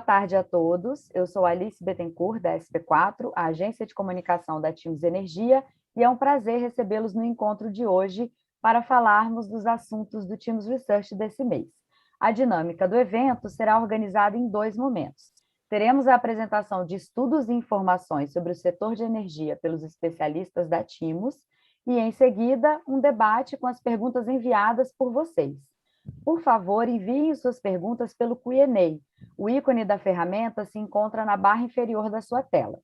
Boa tarde a todos. Eu sou Alice Bettencourt, da SP4, a agência de comunicação da Timos Energia, e é um prazer recebê-los no encontro de hoje para falarmos dos assuntos do Timos Research desse mês. A dinâmica do evento será organizada em 2 momentos. Teremos a apresentação de estudos e informações sobre o setor de energia pelos especialistas da Timos e, em seguida, um debate com as perguntas enviadas por vocês. Por favor, enviem suas perguntas pelo Q&A. O ícone da ferramenta se encontra na barra inferior da sua tela.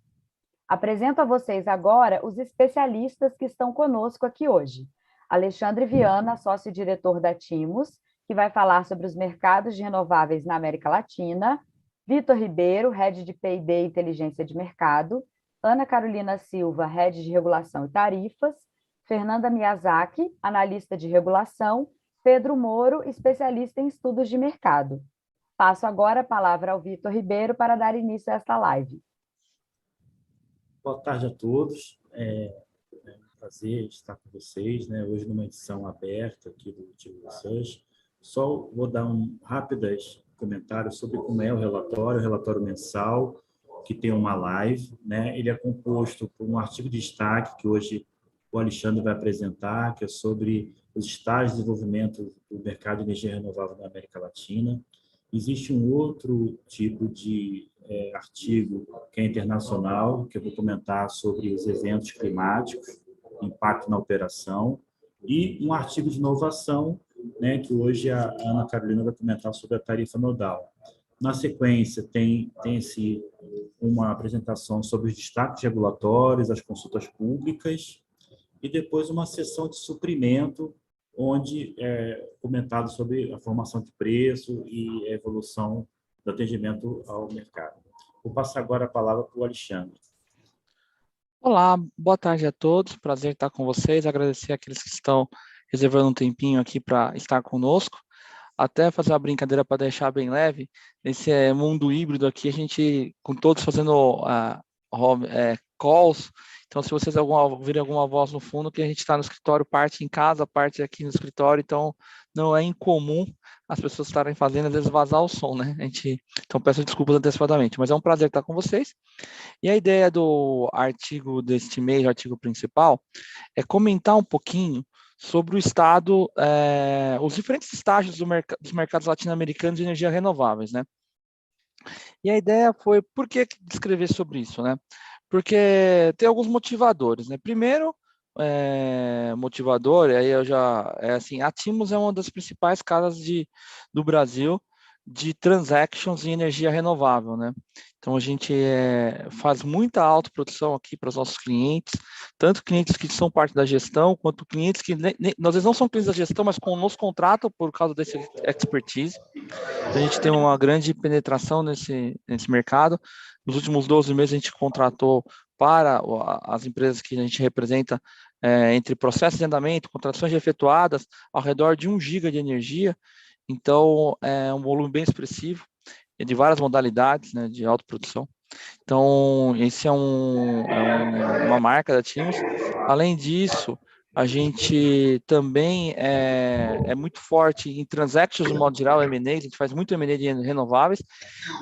Apresento a vocês agora os especialistas que estão conosco aqui hoje. Alexandre Viana, sócio-diretor da Timos, que vai falar sobre os mercados de renováveis na América Latina. Vitor Ribeiro, head de P&D e Inteligência de Mercado. Ana Carolina Silva, head de Regulação e Tarifas. Fernanda Miyazaki, analista de regulação. Pedro Moro, especialista em estudos de mercado. Passo agora a palavra ao Vitor Ribeiro para dar início a esta live. Boa tarde a todos. É um prazer estar com vocês, hoje numa edição aberta aqui do Timos Research. Só vou dar rápidos comentários sobre como é o relatório mensal, que tem uma live. Ele é composto por um artigo de destaque que hoje o Alexandre vai apresentar, que é sobre os estágios de desenvolvimento do mercado de energia renovável na América Latina. Existe um outro tipo de artigo que é internacional, que eu vou comentar sobre os eventos climáticos, impacto na operação, e um artigo de inovação, que hoje a Ana Carolina vai comentar sobre a tarifa nodal. Na sequência, tem uma apresentação sobre os destaques regulatórios, as consultas públicas, e depois uma sessão de suprimento, onde é comentado sobre a formação de preço e a evolução do atendimento ao mercado. Vou passar agora a palavra para o Alexandre. Olá, boa tarde a todos, prazer estar com vocês, agradecer àqueles que estão reservando um tempinho aqui para estar conosco, até fazer uma brincadeira para deixar bem leve, nesse mundo híbrido aqui, a gente, com todos fazendo calls, então se vocês ouvirem alguma voz no fundo, que a gente está no escritório, parte em casa, parte aqui no escritório, então não é incomum as pessoas estarem fazendo, às vezes, vazar o som, Então peço desculpas antecipadamente, mas é um prazer estar com vocês. E a ideia do artigo deste mês, o artigo principal, é comentar um pouquinho sobre o estado, os diferentes estágios dos mercados latino-americanos de energia renováveis, E a ideia foi, por que descrever sobre isso, Porque tem alguns motivadores, Primeiro, motivador, aí a Timos é uma das principais casas do Brasil de transactions em energia renovável, Então, a gente faz muita autoprodução aqui para os nossos clientes, tanto clientes que são parte da gestão, quanto clientes que, às vezes, não são clientes da gestão, mas nos contratam por causa desse expertise. Então, a gente tem uma grande penetração nesse mercado. Nos últimos 12 meses, a gente contratou para as empresas que a gente representa, entre processos de andamento, contratações efetuadas, ao redor de 1 giga de energia. Então, é um volume bem expressivo, de várias modalidades, de autoprodução. Então, esse é uma marca da Timos. Além disso, a gente também é muito forte em transactions, no modo geral, M&A, a gente faz muito M&A de renováveis.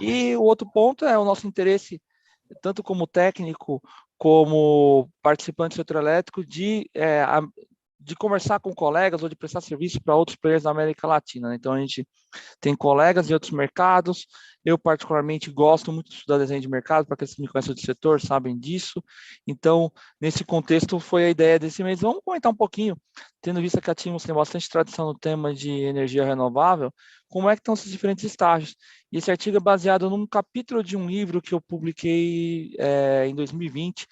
E o outro ponto é o nosso interesse, tanto como técnico, como participante do setor elétrico, de conversar com colegas ou de prestar serviço para outros players da América Latina. Então, a gente tem colegas em outros mercados. Eu, particularmente, gosto muito de estudar desenho de mercado, para aqueles que me conhecem do setor sabem disso. Então, nesse contexto, foi a ideia desse mês. Vamos comentar um pouquinho, tendo visto que a Timos tem bastante tradição no tema de energia renovável, como é que estão esses diferentes estágios. E esse artigo é baseado num capítulo de um livro que eu publiquei em 2020,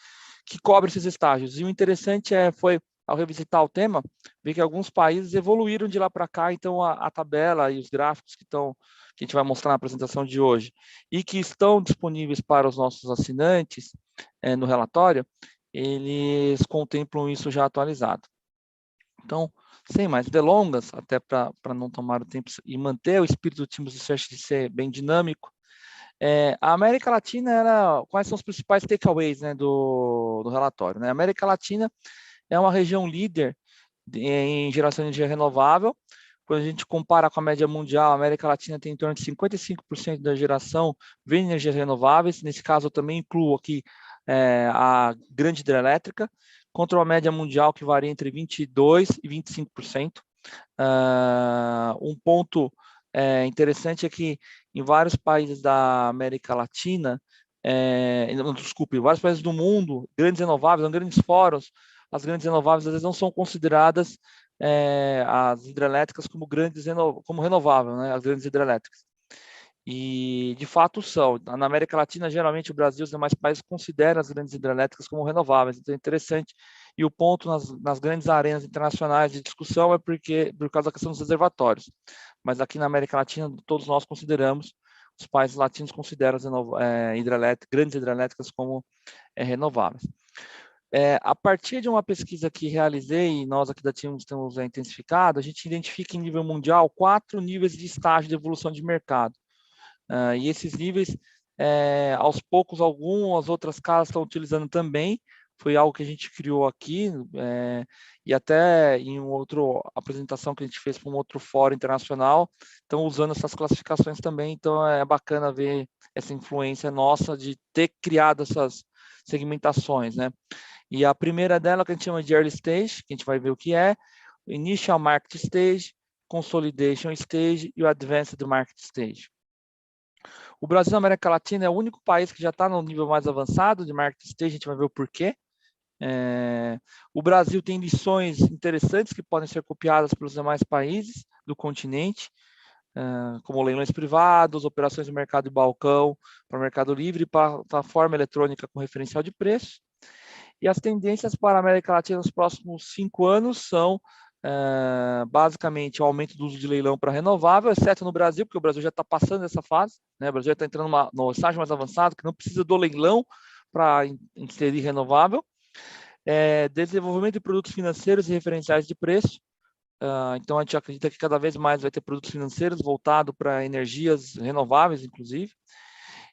que cobre esses estágios. E o interessante foi, ao revisitar o tema, ver que alguns países evoluíram de lá para cá, então a tabela e os gráficos que a gente vai mostrar na apresentação de hoje e que estão disponíveis para os nossos assinantes no relatório, eles contemplam isso já atualizado. Então, sem mais delongas, até para não tomar o tempo e manter o espírito do Timos Research de ser bem dinâmico, a América Latina, quais são os principais takeaways do relatório? A América Latina é uma região líder em geração de energia renovável, quando a gente compara com a média mundial, a América Latina tem em torno de 55% da geração vem de energias renováveis. Nesse caso, eu também incluo aqui a grande hidrelétrica, contra uma média mundial que varia entre 22% e 25%. Um ponto interessante é que em vários países da América Latina, desculpe, vários países do mundo, grandes renováveis, grandes fóruns, as grandes renováveis às vezes não são consideradas as hidrelétricas como como renovável, né? As grandes hidrelétricas. E, de fato, são. Na América Latina, geralmente, o Brasil e os demais países consideram as grandes hidrelétricas como renováveis. Então, é interessante. E o ponto nas grandes arenas internacionais de discussão é por causa da questão dos reservatórios. Mas aqui na América Latina, todos nós consideramos, os países latinos consideram as grandes hidrelétricas como renováveis. A partir de uma pesquisa que realizei, e nós aqui da TIMOS temos intensificado, a gente identifica em nível mundial 4 níveis de estágio de evolução de mercado. E esses níveis, aos poucos, algumas outras casas estão utilizando também. Foi algo que a gente criou aqui, e até em outra apresentação que a gente fez para um outro fórum internacional, estão usando essas classificações também. Então, é bacana ver essa influência nossa de ter criado essas segmentações, né? E a primeira dela, que a gente chama de Early Stage, que a gente vai ver o que é, Initial Market Stage, Consolidation Stage e o Advanced Market Stage. O Brasil, na América Latina, é o único país que já está no nível mais avançado de Market Stage, a gente vai ver o porquê. O Brasil tem lições interessantes que podem ser copiadas pelos demais países do continente, como leilões privados, operações de mercado de balcão para o mercado livre, plataforma eletrônica com referencial de preço. E as tendências para a América Latina nos próximos 5 anos são, basicamente, o aumento do uso de leilão para renovável, exceto no Brasil, porque o Brasil já está passando essa fase, né? O Brasil já está entrando no estágio mais avançado, que não precisa do leilão para inserir renovável. Desenvolvimento de produtos financeiros e referenciais de preço. Então, a gente acredita que cada vez mais vai ter produtos financeiros voltados para energias renováveis, inclusive.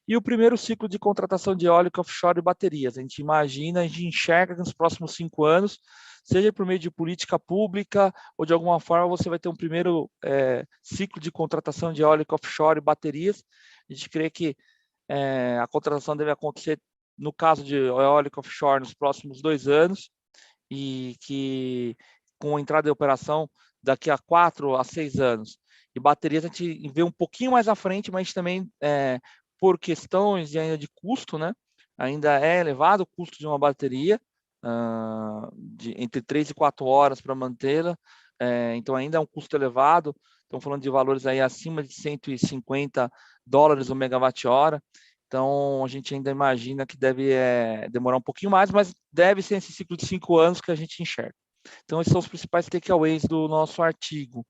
E o primeiro ciclo de contratação de eólica offshore e baterias. A gente imagina, a gente enxerga que nos próximos 5 anos, seja por meio de política pública ou de alguma forma, você vai ter um primeiro ciclo de contratação de eólica offshore e baterias. A gente crê que a contratação deve acontecer, no caso de eólica offshore, nos próximos 2 anos, e que com a entrada em operação daqui a 4 a 6 anos. E baterias a gente vê um pouquinho mais à frente, mas também por questões ainda de custo, né? Ainda é elevado o custo de uma bateria, entre 3 e 4 horas para mantê-la, então ainda é um custo elevado. Estamos falando de valores aí acima de $150 o megawatt-hora. Então, a gente ainda imagina que deve demorar um pouquinho mais, mas deve ser esse ciclo de 5 anos que a gente enxerga. Então, esses são os principais takeaways do nosso artigo.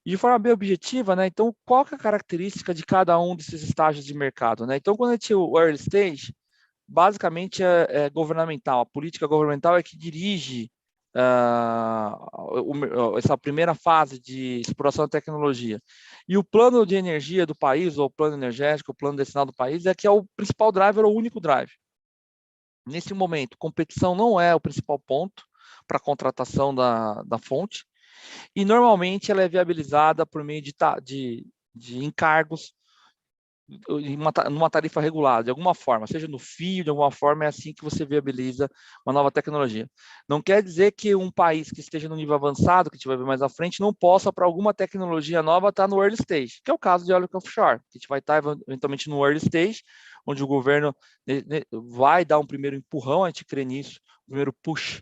E de forma bem objetiva, né? Então, qual que é a característica de cada um desses estágios de mercado, né? Então, quando a gente o early stage, basicamente é governamental. A política governamental é que dirige essa primeira fase de exploração da tecnologia. E o plano de energia do país, ou o plano energético, o plano decenal do país, é que é o principal driver, ou o único driver. Nesse momento, competição não é o principal ponto para a contratação da fonte, e normalmente ela é viabilizada por meio de encargos numa tarifa regulada, de alguma forma, seja no fio, de alguma forma, é assim que você viabiliza uma nova tecnologia. Não quer dizer que um país que esteja no nível avançado, que a gente vai ver mais à frente, não possa, para alguma tecnologia nova, estar no early stage, que é o caso de eólica offshore, que a gente vai estar eventualmente no early stage, onde o governo vai dar um primeiro empurrão, a gente crê nisso, um primeiro push,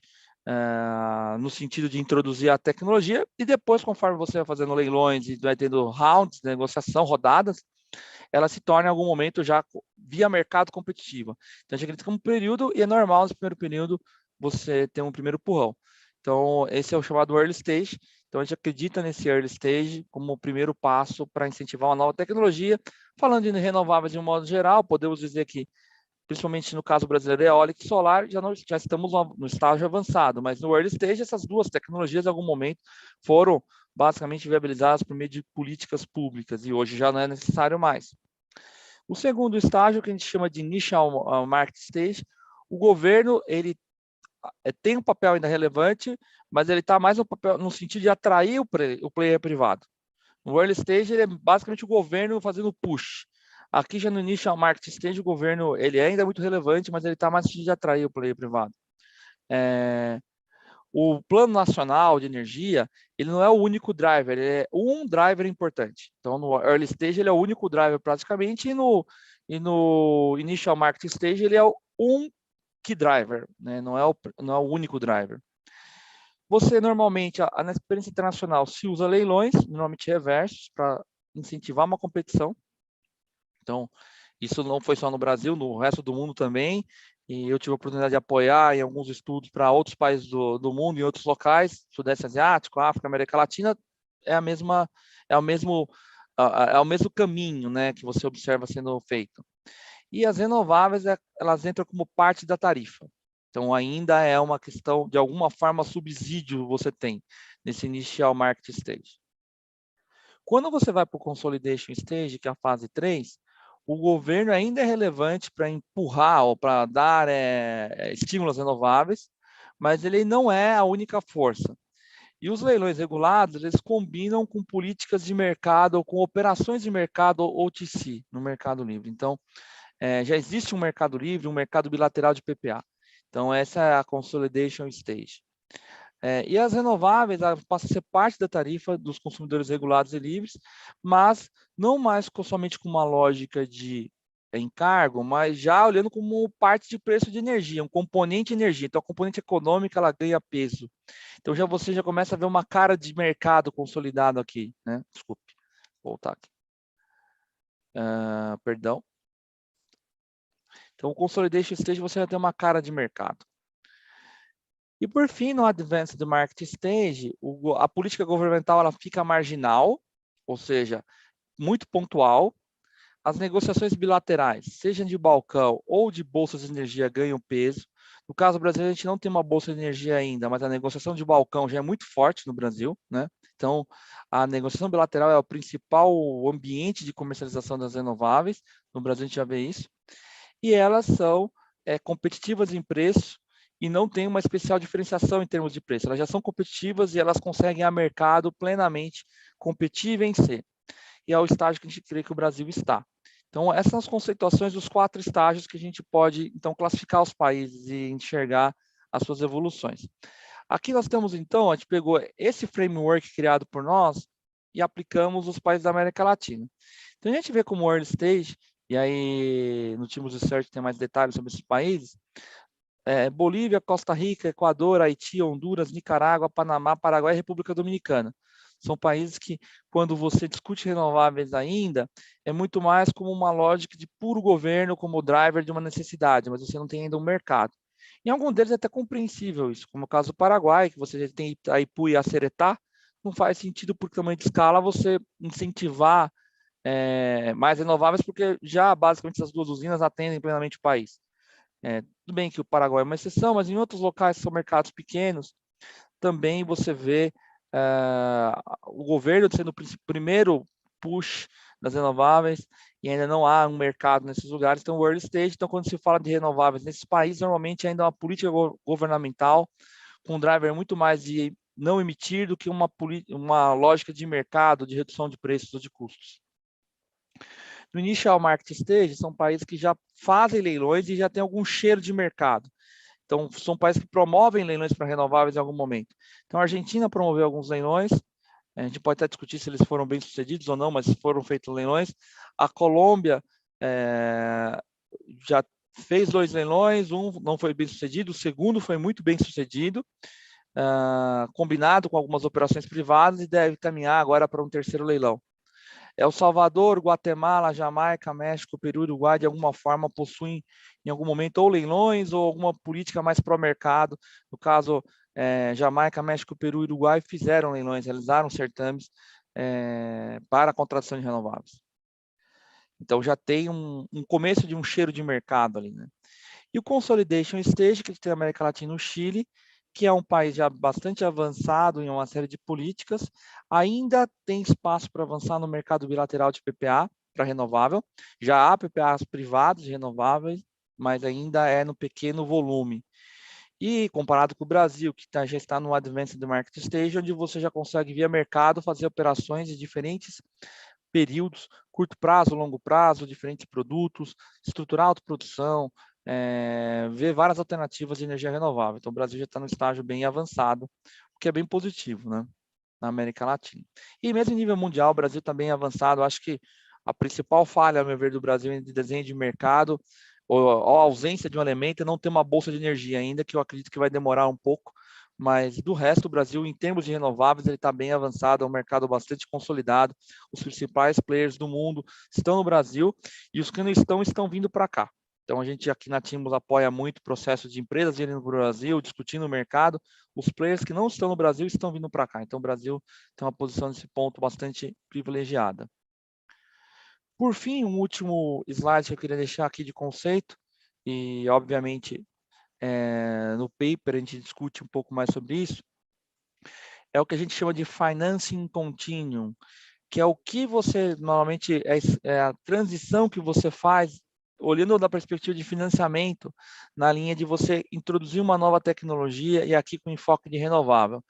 no sentido de introduzir a tecnologia, e depois, conforme você vai fazendo leilões e vai tendo rounds, negociação, rodadas, ela se torna em algum momento já via mercado competitiva. Então, a gente acredita que é um período, e é normal nesse primeiro período você ter um primeiro empurrão. Então, esse é o chamado early stage. Então, a gente acredita nesse early stage como o primeiro passo para incentivar uma nova tecnologia. Falando de renováveis de um modo geral, podemos dizer que, principalmente no caso brasileiro, eólica e solar, já estamos no estágio avançado, mas no early stage, essas duas tecnologias, em algum momento, foram basicamente viabilizadas por meio de políticas públicas, e hoje já não é necessário mais. O segundo estágio, que a gente chama de Initial Market Stage, o governo ele tem um papel ainda relevante, mas ele está mais no sentido de atrair o player privado. No early stage, ele é basicamente o governo fazendo push. Aqui já no initial market stage, o governo ele ainda é muito relevante, mas ele está mais no sentido de atrair o player privado. O Plano Nacional de Energia, ele não é o único driver, ele é um driver importante. Então, no early stage, ele é o único driver praticamente, e no initial market stage, ele é um key driver, né? Não é o único driver. Você, normalmente, na experiência internacional, se usa leilões, normalmente reversos, para incentivar uma competição. Então, isso não foi só no Brasil, no resto do mundo também. E eu tive a oportunidade de apoiar em alguns estudos para outros países do mundo, em outros locais, Sudeste Asiático, África, América Latina, é o mesmo caminho, né, que você observa sendo feito. E as renováveis, elas entram como parte da tarifa. Então, ainda é uma questão, de alguma forma, subsídio você tem nesse initial market stage. Quando você vai para o consolidation stage, que é a fase 3, o governo ainda é relevante para empurrar ou para dar estímulos renováveis, mas ele não é a única força. E os leilões regulados, eles combinam com políticas de mercado ou com operações de mercado OTC, no Mercado Livre. Então, já existe um mercado livre, um mercado bilateral de PPA. Então, essa é a consolidation stage. E as renováveis passam a ser parte da tarifa dos consumidores regulados e livres, mas não mais somente com uma lógica de encargo, mas já olhando como parte de preço de energia, um componente de energia. Então, a componente econômica ela ganha peso. Então, você já começa a ver uma cara de mercado consolidado aqui, né? Desculpe, vou voltar aqui. Perdão. Então, o Consolidation Stage você já tem uma cara de mercado. E, por fim, no Advanced Market Stage, a política governamental ela fica marginal, ou seja, muito pontual. As negociações bilaterais, seja de balcão ou de bolsas de energia, ganham peso. No caso brasileiro, a gente não tem uma bolsa de energia ainda, mas a negociação de balcão já é muito forte no Brasil, né? Então, a negociação bilateral é o principal ambiente de comercialização das renováveis. No Brasil, a gente já vê isso. E elas são competitivas em preço e não tem uma especial diferenciação em termos de preço. Elas já são competitivas e elas conseguem a mercado plenamente competir e vencer. E é o estágio que a gente crê que o Brasil está. Então, essas são as conceituações dos 4 estágios que a gente pode, então, classificar os países e enxergar as suas evoluções. Aqui nós temos, então, a gente pegou esse framework criado por nós e aplicamos os países da América Latina. Então, a gente vê como early stage, e aí no Teams Research tem mais detalhes sobre esses países, Bolívia, Costa Rica, Equador, Haiti, Honduras, Nicarágua, Panamá, Paraguai e República Dominicana. São países que, quando você discute renováveis ainda, é muito mais como uma lógica de puro governo, como driver de uma necessidade, mas você não tem ainda um mercado. Em algum deles é até compreensível isso, como o caso do Paraguai, que você já tem a Ipu e a Ceretá, não faz sentido por tamanho de escala você incentivar mais renováveis, porque já basicamente essas 2 usinas atendem plenamente o país. Tudo bem que o Paraguai é uma exceção, mas em outros locais que são mercados pequenos, também você vê o governo sendo o primeiro push das renováveis e ainda não há um mercado nesses lugares, então o early stage. Então, quando se fala de renováveis nesses países, normalmente ainda é uma política governamental com um driver muito mais de não emitir do que uma lógica de mercado, de redução de preços ou de custos. No initial market stage, são países que já fazem leilões e já tem algum cheiro de mercado. Então, são países que promovem leilões para renováveis em algum momento. Então, a Argentina promoveu alguns leilões, a gente pode até discutir se eles foram bem sucedidos ou não, mas foram feitos leilões. A Colômbia já fez 2 leilões, um não foi bem sucedido, o segundo foi muito bem sucedido, combinado com algumas operações privadas, e deve caminhar agora para um 3º leilão. El Salvador, Guatemala, Jamaica, México, Peru e Uruguai, de alguma forma, possuem em algum momento ou leilões ou alguma política mais pró-mercado. No caso, Jamaica, México, Peru e Uruguai fizeram leilões, realizaram certames para a contratação de renováveis. Então, já tem um começo de um cheiro de mercado ali, né? E o Consolidation Stage, que tem a América Latina e o Chile, que é um país já bastante avançado em uma série de políticas, ainda tem espaço para avançar no mercado bilateral de PPA para renovável. Já há PPAs privados de renováveis, mas ainda é no pequeno volume. E comparado com o Brasil, que já está no Advanced Market Stage, onde você já consegue, via mercado, fazer operações de diferentes períodos, curto prazo, longo prazo, diferentes produtos, estruturar a autoprodução, ver várias alternativas de energia renovável. Então, o Brasil já está no estágio bem avançado, o que é bem positivo, né, na América Latina. E mesmo em nível mundial, o Brasil está bem avançado. Acho que a principal falha, a meu ver, do Brasil em desenho de mercado, ou a ausência de um elemento, é não ter uma bolsa de energia ainda, que eu acredito que vai demorar um pouco, mas do resto, o Brasil, em termos de renováveis, ele está bem avançado, é um mercado bastante consolidado, os principais players do mundo estão no Brasil, e os que não estão vindo para cá. Então, a gente aqui na Timos apoia muito o processo de empresas virem para o Brasil, discutindo o mercado. Os players que não estão no Brasil estão vindo para cá. Então, o Brasil tem uma posição nesse ponto bastante privilegiada. Por fim, um último slide que eu queria deixar aqui de conceito, e obviamente no paper a gente discute um pouco mais sobre isso, é o que a gente chama de financing continuum, que é o que você, normalmente, é a transição que você faz, olhando da perspectiva de financiamento, na linha de você introduzir uma nova tecnologia, e aqui com enfoque de renovável.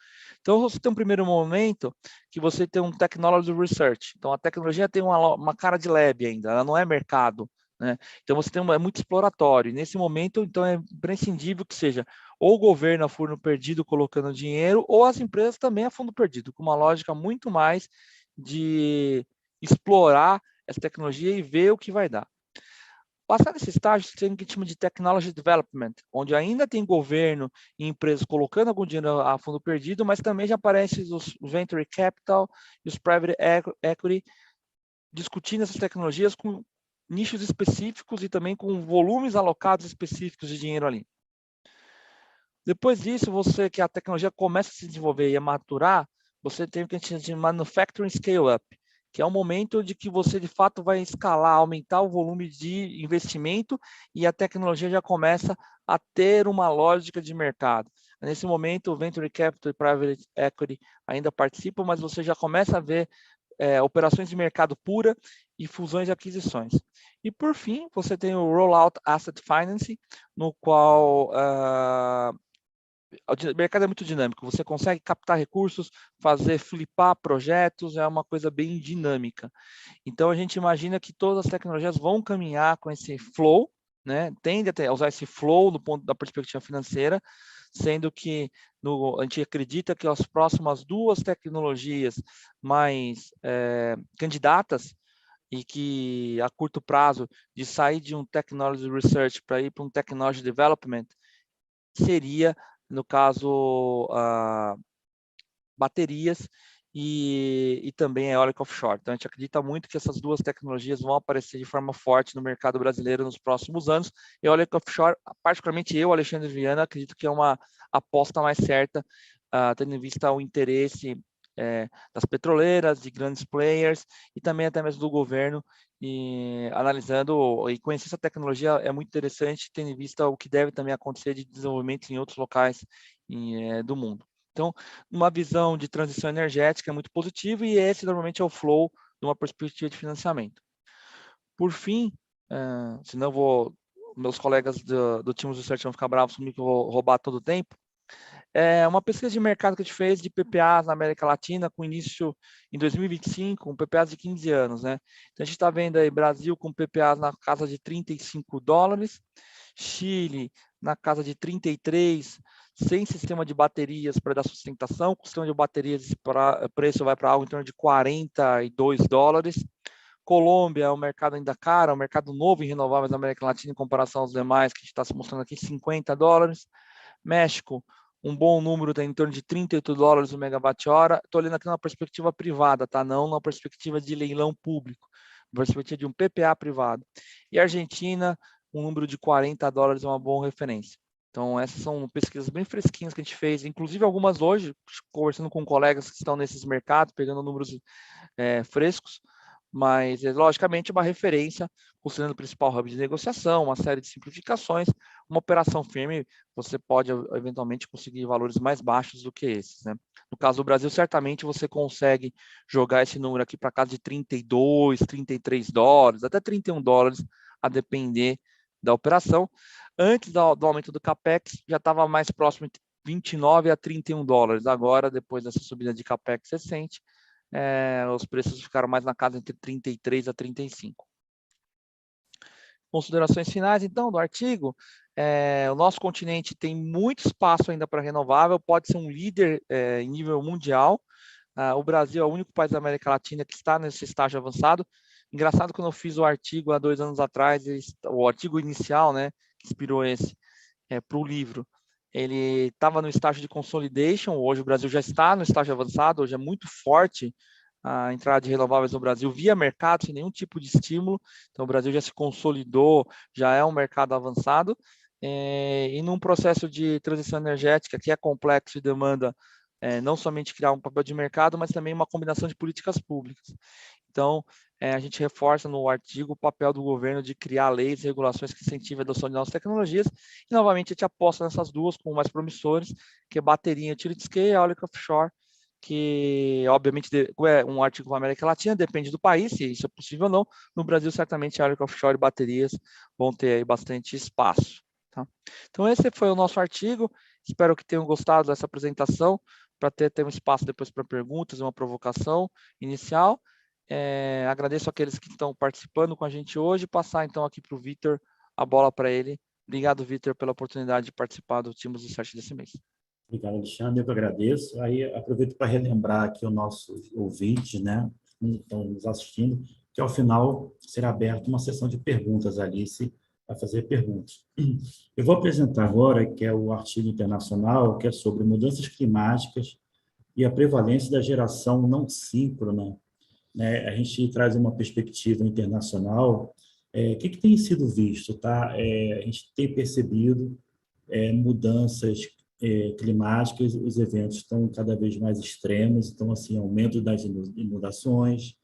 Então, você tem um primeiro momento que você tem um technology research. Então, a tecnologia tem uma cara de lab ainda, ela não é mercado, né? Então, você tem é muito exploratório. E nesse momento, então, é imprescindível que seja ou o governo a fundo perdido colocando dinheiro, ou as empresas também a fundo perdido, com uma lógica muito mais de explorar essa tecnologia e ver o que vai dar. Passar nesse estágio, você tem o que chama de Technology Development, onde ainda tem governo e empresas colocando algum dinheiro a fundo perdido, mas também já aparecem os Venture Capital e os Private Equity discutindo essas tecnologias com nichos específicos e também com volumes alocados específicos de dinheiro ali. Depois disso, que a tecnologia começa a se desenvolver e a maturar, você tem o que a gente chama de Manufacturing Scale-Up, que é um momento de que você, de fato, vai escalar, aumentar o volume de investimento e a tecnologia já começa a ter uma lógica de mercado. Nesse momento, o Venture Capital e Private Equity ainda participam, mas você já começa a ver operações de mercado pura e fusões e aquisições. E, por fim, você tem o Rollout Asset Financing, no qual o mercado é muito dinâmico, você consegue captar recursos, fazer flipar projetos, é uma coisa bem dinâmica. Então, a gente imagina que todas as tecnologias vão caminhar com esse flow, né? Tende a usar esse flow do ponto da perspectiva financeira, sendo que a gente acredita que as próximas duas tecnologias mais candidatas e que a curto prazo de sair de um technology research para ir para um technology development seria, no caso, baterias e também eólica offshore. Então, a gente acredita muito que essas duas tecnologias vão aparecer de forma forte no mercado brasileiro nos próximos anos. Eólica offshore, particularmente eu, Alexandre Viana, acredito que é uma aposta mais certa, tendo em vista o interesse das petroleiras, de grandes players e também até mesmo do governo, e analisando e conhecer essa tecnologia é muito interessante, tendo em vista o que deve também acontecer de desenvolvimento em outros locais do mundo. Então, uma visão de transição energética é muito positiva e esse normalmente é o flow de uma perspectiva de financiamento. Por fim, senão meus colegas do Timos Research vão ficar bravos comigo que eu vou roubar todo o tempo. É uma pesquisa de mercado que a gente fez de PPAs na América Latina, com início em 2025, com PPAs de 15 anos, né? Então, a gente está vendo aí Brasil com PPAs na casa de $35, Chile na casa de 33, sem sistema de baterias para dar sustentação, com sistema de baterias o preço vai para algo em torno de $42. Colômbia é um mercado ainda caro, é um mercado novo em renováveis na América Latina em comparação aos demais, que a gente está se mostrando aqui, $50. México, um bom número, está em torno de $38 o megawatt-hora. Estou olhando aqui numa perspectiva privada, tá? Não numa perspectiva de leilão público, perspectiva de um PPA privado. E Argentina, um número de $40 é uma boa referência. Então, essas são pesquisas bem fresquinhas que a gente fez, inclusive algumas hoje, conversando com colegas que estão nesses mercados, pegando números frescos, mas, logicamente, uma referência, considerando o principal hub de negociação, uma série de simplificações, uma operação firme, você pode, eventualmente, conseguir valores mais baixos do que esses, né? No caso do Brasil, certamente você consegue jogar esse número aqui para casa de $32, $33, até $31, a depender da operação. Antes do aumento do CAPEX, já estava mais próximo de 29 a 31 dólares. Agora, depois dessa subida de CAPEX recente, os preços ficaram mais na casa entre 33 a 35. Considerações finais, então, do artigo. O nosso continente tem muito espaço ainda para renovável, pode ser um líder em nível mundial. O Brasil é o único país da América Latina que está nesse estágio avançado. Engraçado, quando eu fiz o artigo há 2 anos atrás, o artigo inicial, né, que inspirou esse para o livro, ele estava no estágio de consolidation. Hoje o Brasil já está no estágio avançado, hoje é muito forte a entrada de renováveis no Brasil via mercado, sem nenhum tipo de estímulo. Então, o Brasil já se consolidou, já é um mercado avançado, e num processo de transição energética que é complexo e demanda não somente criar um papel de mercado, mas também uma combinação de políticas públicas. Então, a gente reforça no artigo o papel do governo de criar leis e regulações que incentivem a adoção de novas tecnologias, e novamente a gente aposta nessas duas como mais promissores, que é bateria utility scale e eólica offshore, que obviamente é um artigo para a América Latina, depende do país, se isso é possível ou não. No Brasil, certamente a eólica offshore e baterias vão ter aí bastante espaço. Tá? Então, esse foi o nosso artigo. Espero que tenham gostado dessa apresentação, para ter um espaço depois para perguntas, uma provocação inicial. Agradeço aqueles que estão participando com a gente hoje. Passar então aqui para o Vitor, a bola para ele. Obrigado, Vitor, pela oportunidade de participar do Teams Research desse mês. Obrigado, Alexandre. Eu que agradeço. Aí aproveito para relembrar aqui o nosso ouvinte, né, que estão nos assistindo, que ao final será aberta uma sessão de perguntas. Alice vai fazer perguntas. Eu vou apresentar agora, que é o artigo internacional, que é sobre mudanças climáticas e a prevalência da geração não síncrona. A gente traz uma perspectiva internacional. O que tem sido visto? Tá? A gente tem percebido mudanças climáticas, os eventos estão cada vez mais extremos, então, assim, aumento das inundações,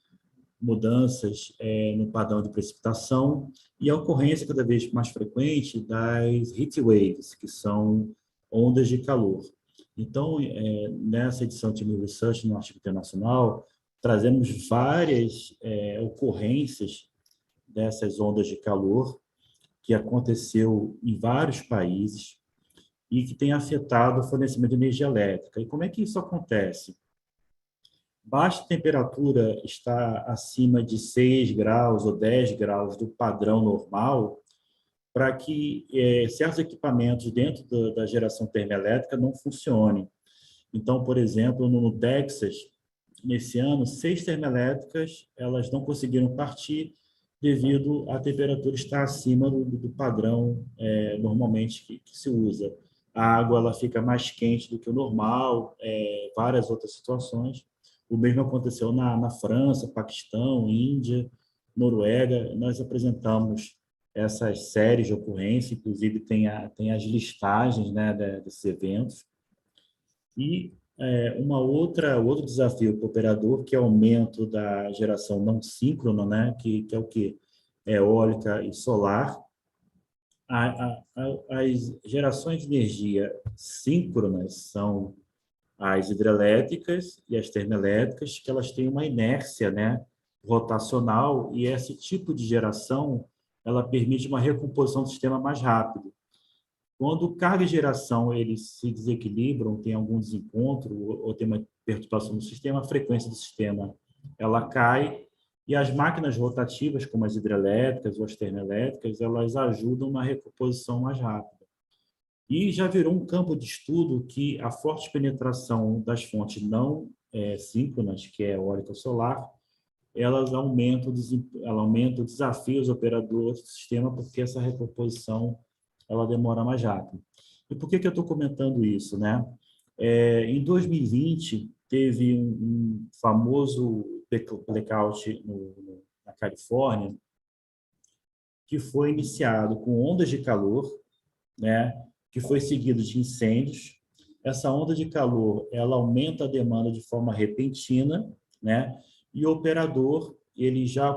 mudanças no padrão de precipitação e a ocorrência cada vez mais frequente das heat waves, que são ondas de calor. Então, nessa edição de Team Research, no artigo internacional, trazemos várias ocorrências dessas ondas de calor que aconteceu em vários países e que tem afetado o fornecimento de energia elétrica. E como é que isso acontece? Baixa temperatura está acima de 6 graus ou 10 graus do padrão normal para que certos equipamentos dentro da geração termoelétrica não funcionem. Então, por exemplo, no Texas, nesse ano, 6 termoelétricas elas não conseguiram partir devido à temperatura estar acima do padrão normalmente que se usa. A água ela fica mais quente do que o normal, várias outras situações. O mesmo aconteceu na França, Paquistão, Índia, Noruega. Nós apresentamos essas séries de ocorrência, inclusive tem as listagens, né, desses eventos. E outro desafio para o operador, que é o aumento da geração não síncrona, né, que é o quê? Eólica e solar. As gerações de energia síncronas são as hidrelétricas e as termoelétricas, que elas têm uma inércia, né, rotacional, e esse tipo de geração ela permite uma recomposição do sistema mais rápido. Quando carga e geração eles se desequilibram, tem algum desencontro ou tem uma perturbação no sistema, a frequência do sistema ela cai, e as máquinas rotativas, como as hidrelétricas ou as termoelétricas, elas ajudam na recomposição mais rápida. E já virou um campo de estudo que a forte penetração das fontes não síncronas, que é eólica solar, ela aumenta o desafio aos operadores do sistema, porque essa recomposição ela demora mais rápido. E por que eu estou comentando isso, né? Em 2020, teve um famoso blackout na Califórnia, que foi iniciado com ondas de calor, né? Que foi seguido de incêndios. Essa onda de calor ela aumenta a demanda de forma repentina, né? E o operador ele já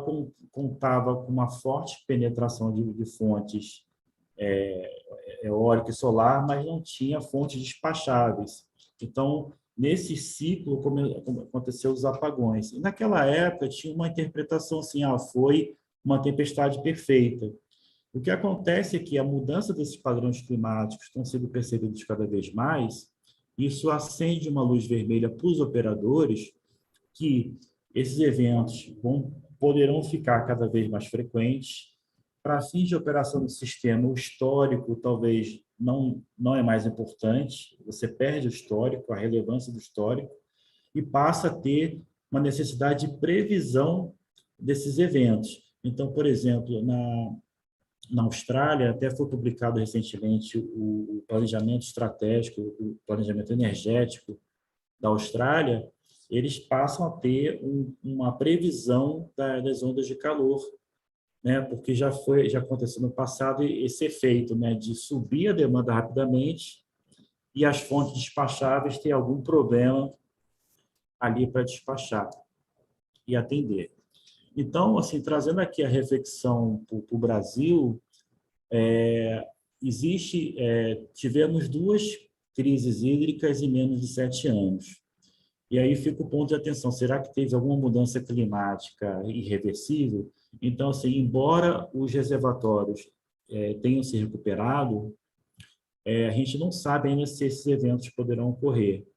contava com uma forte penetração de fontes eólica e solar, mas não tinha fontes despacháveis. Então, nesse ciclo, aconteceu os apagões. E naquela época, tinha uma interpretação assim, foi uma tempestade perfeita. O que acontece é que a mudança desses padrões climáticos estão sendo percebidos cada vez mais, isso acende uma luz vermelha para os operadores que esses eventos poderão ficar cada vez mais frequentes. Para fins de operação do sistema, o histórico talvez não é mais importante, você perde o histórico, a relevância do histórico, e passa a ter uma necessidade de previsão desses eventos. Então, por exemplo, na Austrália, até foi publicado recentemente o planejamento estratégico, o planejamento energético da Austrália, eles passam a ter uma previsão das ondas de calor, né? Porque já aconteceu no passado esse efeito, né, de subir a demanda rapidamente e as fontes despacháveis ter algum problema ali para despachar e atender. Então, assim, trazendo aqui a reflexão para o Brasil, tivemos 2 crises hídricas em menos de 7 anos. E aí fica o ponto de atenção, será que teve alguma mudança climática irreversível? Então, assim, embora os reservatórios tenham se recuperado, a gente não sabe ainda se esses eventos poderão ocorrer.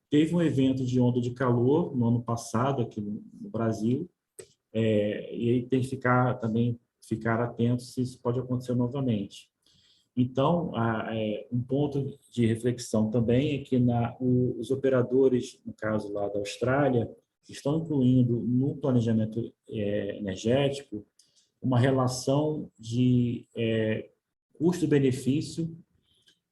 Teve um evento de onda de calor no ano passado aqui no Brasil, e aí tem que ficar atento se isso pode acontecer novamente. Então, um ponto de reflexão também é que os operadores, no caso lá da Austrália, estão incluindo no planejamento energético uma relação de custo-benefício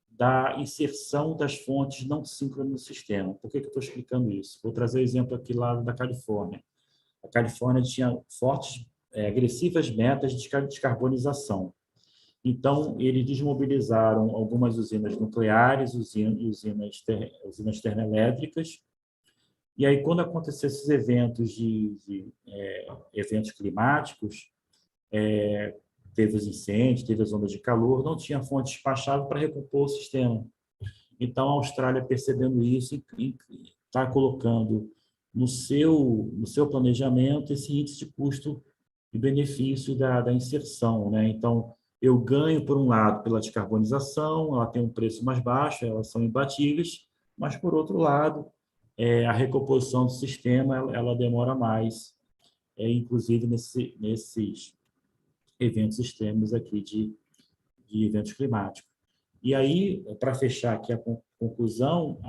da inserção das fontes não síncronas no sistema. Por que eu estou explicando isso? Vou trazer o exemplo aqui lá da Califórnia. A Califórnia tinha fortes, agressivas metas de descarbonização. Então, eles desmobilizaram algumas usinas nucleares, usinas termoelétricas, e aí, quando aconteceu esses eventos eventos climáticos, teve os incêndios, teve as ondas de calor, não tinha fonte despachável para recompor o sistema. Então, a Austrália, percebendo isso, está colocando no seu planejamento esse índice de custo e benefício da inserção, né? Então, eu ganho, por um lado, pela descarbonização, ela tem um preço mais baixo, elas são imbatíveis, mas, por outro lado, a recomposição do sistema ela demora mais, inclusive nesses eventos extremos aqui de eventos climáticos. E aí, para fechar aqui a conclusão,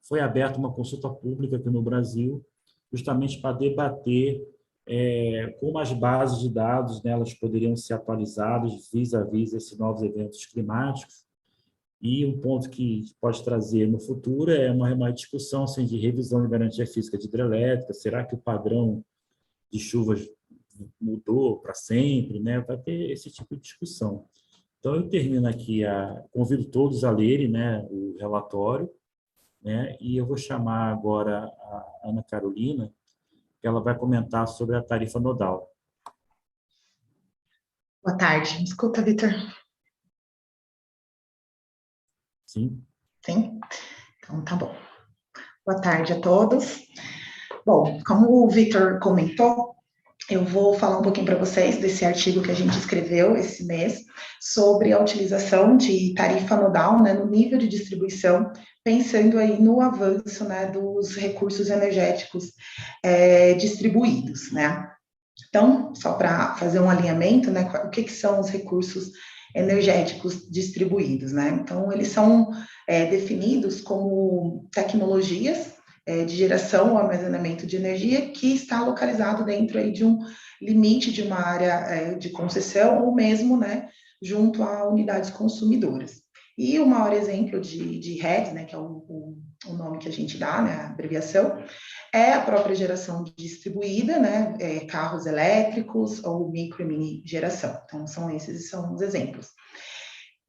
foi aberta uma consulta pública aqui no Brasil, justamente para debater como as bases de dados, né, elas poderiam ser atualizadas vis-à-vis esses novos eventos climáticos. E um ponto que pode trazer no futuro é uma discussão assim, de revisão de garantia física de hidrelétrica. Será que o padrão de chuvas mudou para sempre? Né? Vai ter esse tipo de discussão. Então, eu termino aqui, convido todos a lerem, né, o relatório, né, e eu vou chamar agora a Ana Carolina, que ela vai comentar sobre a tarifa nodal. Boa tarde. Me escuta, Vitor? Sim. Sim? Então, tá bom. Boa tarde a todos. Bom, como o Vitor comentou, eu vou falar um pouquinho para vocês desse artigo que a gente escreveu esse mês sobre a utilização de tarifa nodal, né, no nível de distribuição, pensando aí no avanço, né, dos recursos energéticos distribuídos, né. Então, só para fazer um alinhamento, né, o que são os recursos energéticos distribuídos, né? Então, eles são definidos como tecnologias de geração ou armazenamento de energia que está localizado dentro aí de um limite de uma área de concessão ou mesmo, né, junto a unidades consumidoras. E o maior exemplo de RED, né, que é o nome que a gente dá, né, a abreviação, é a própria geração distribuída, né, carros elétricos ou micro e mini geração. Então, esses são os exemplos.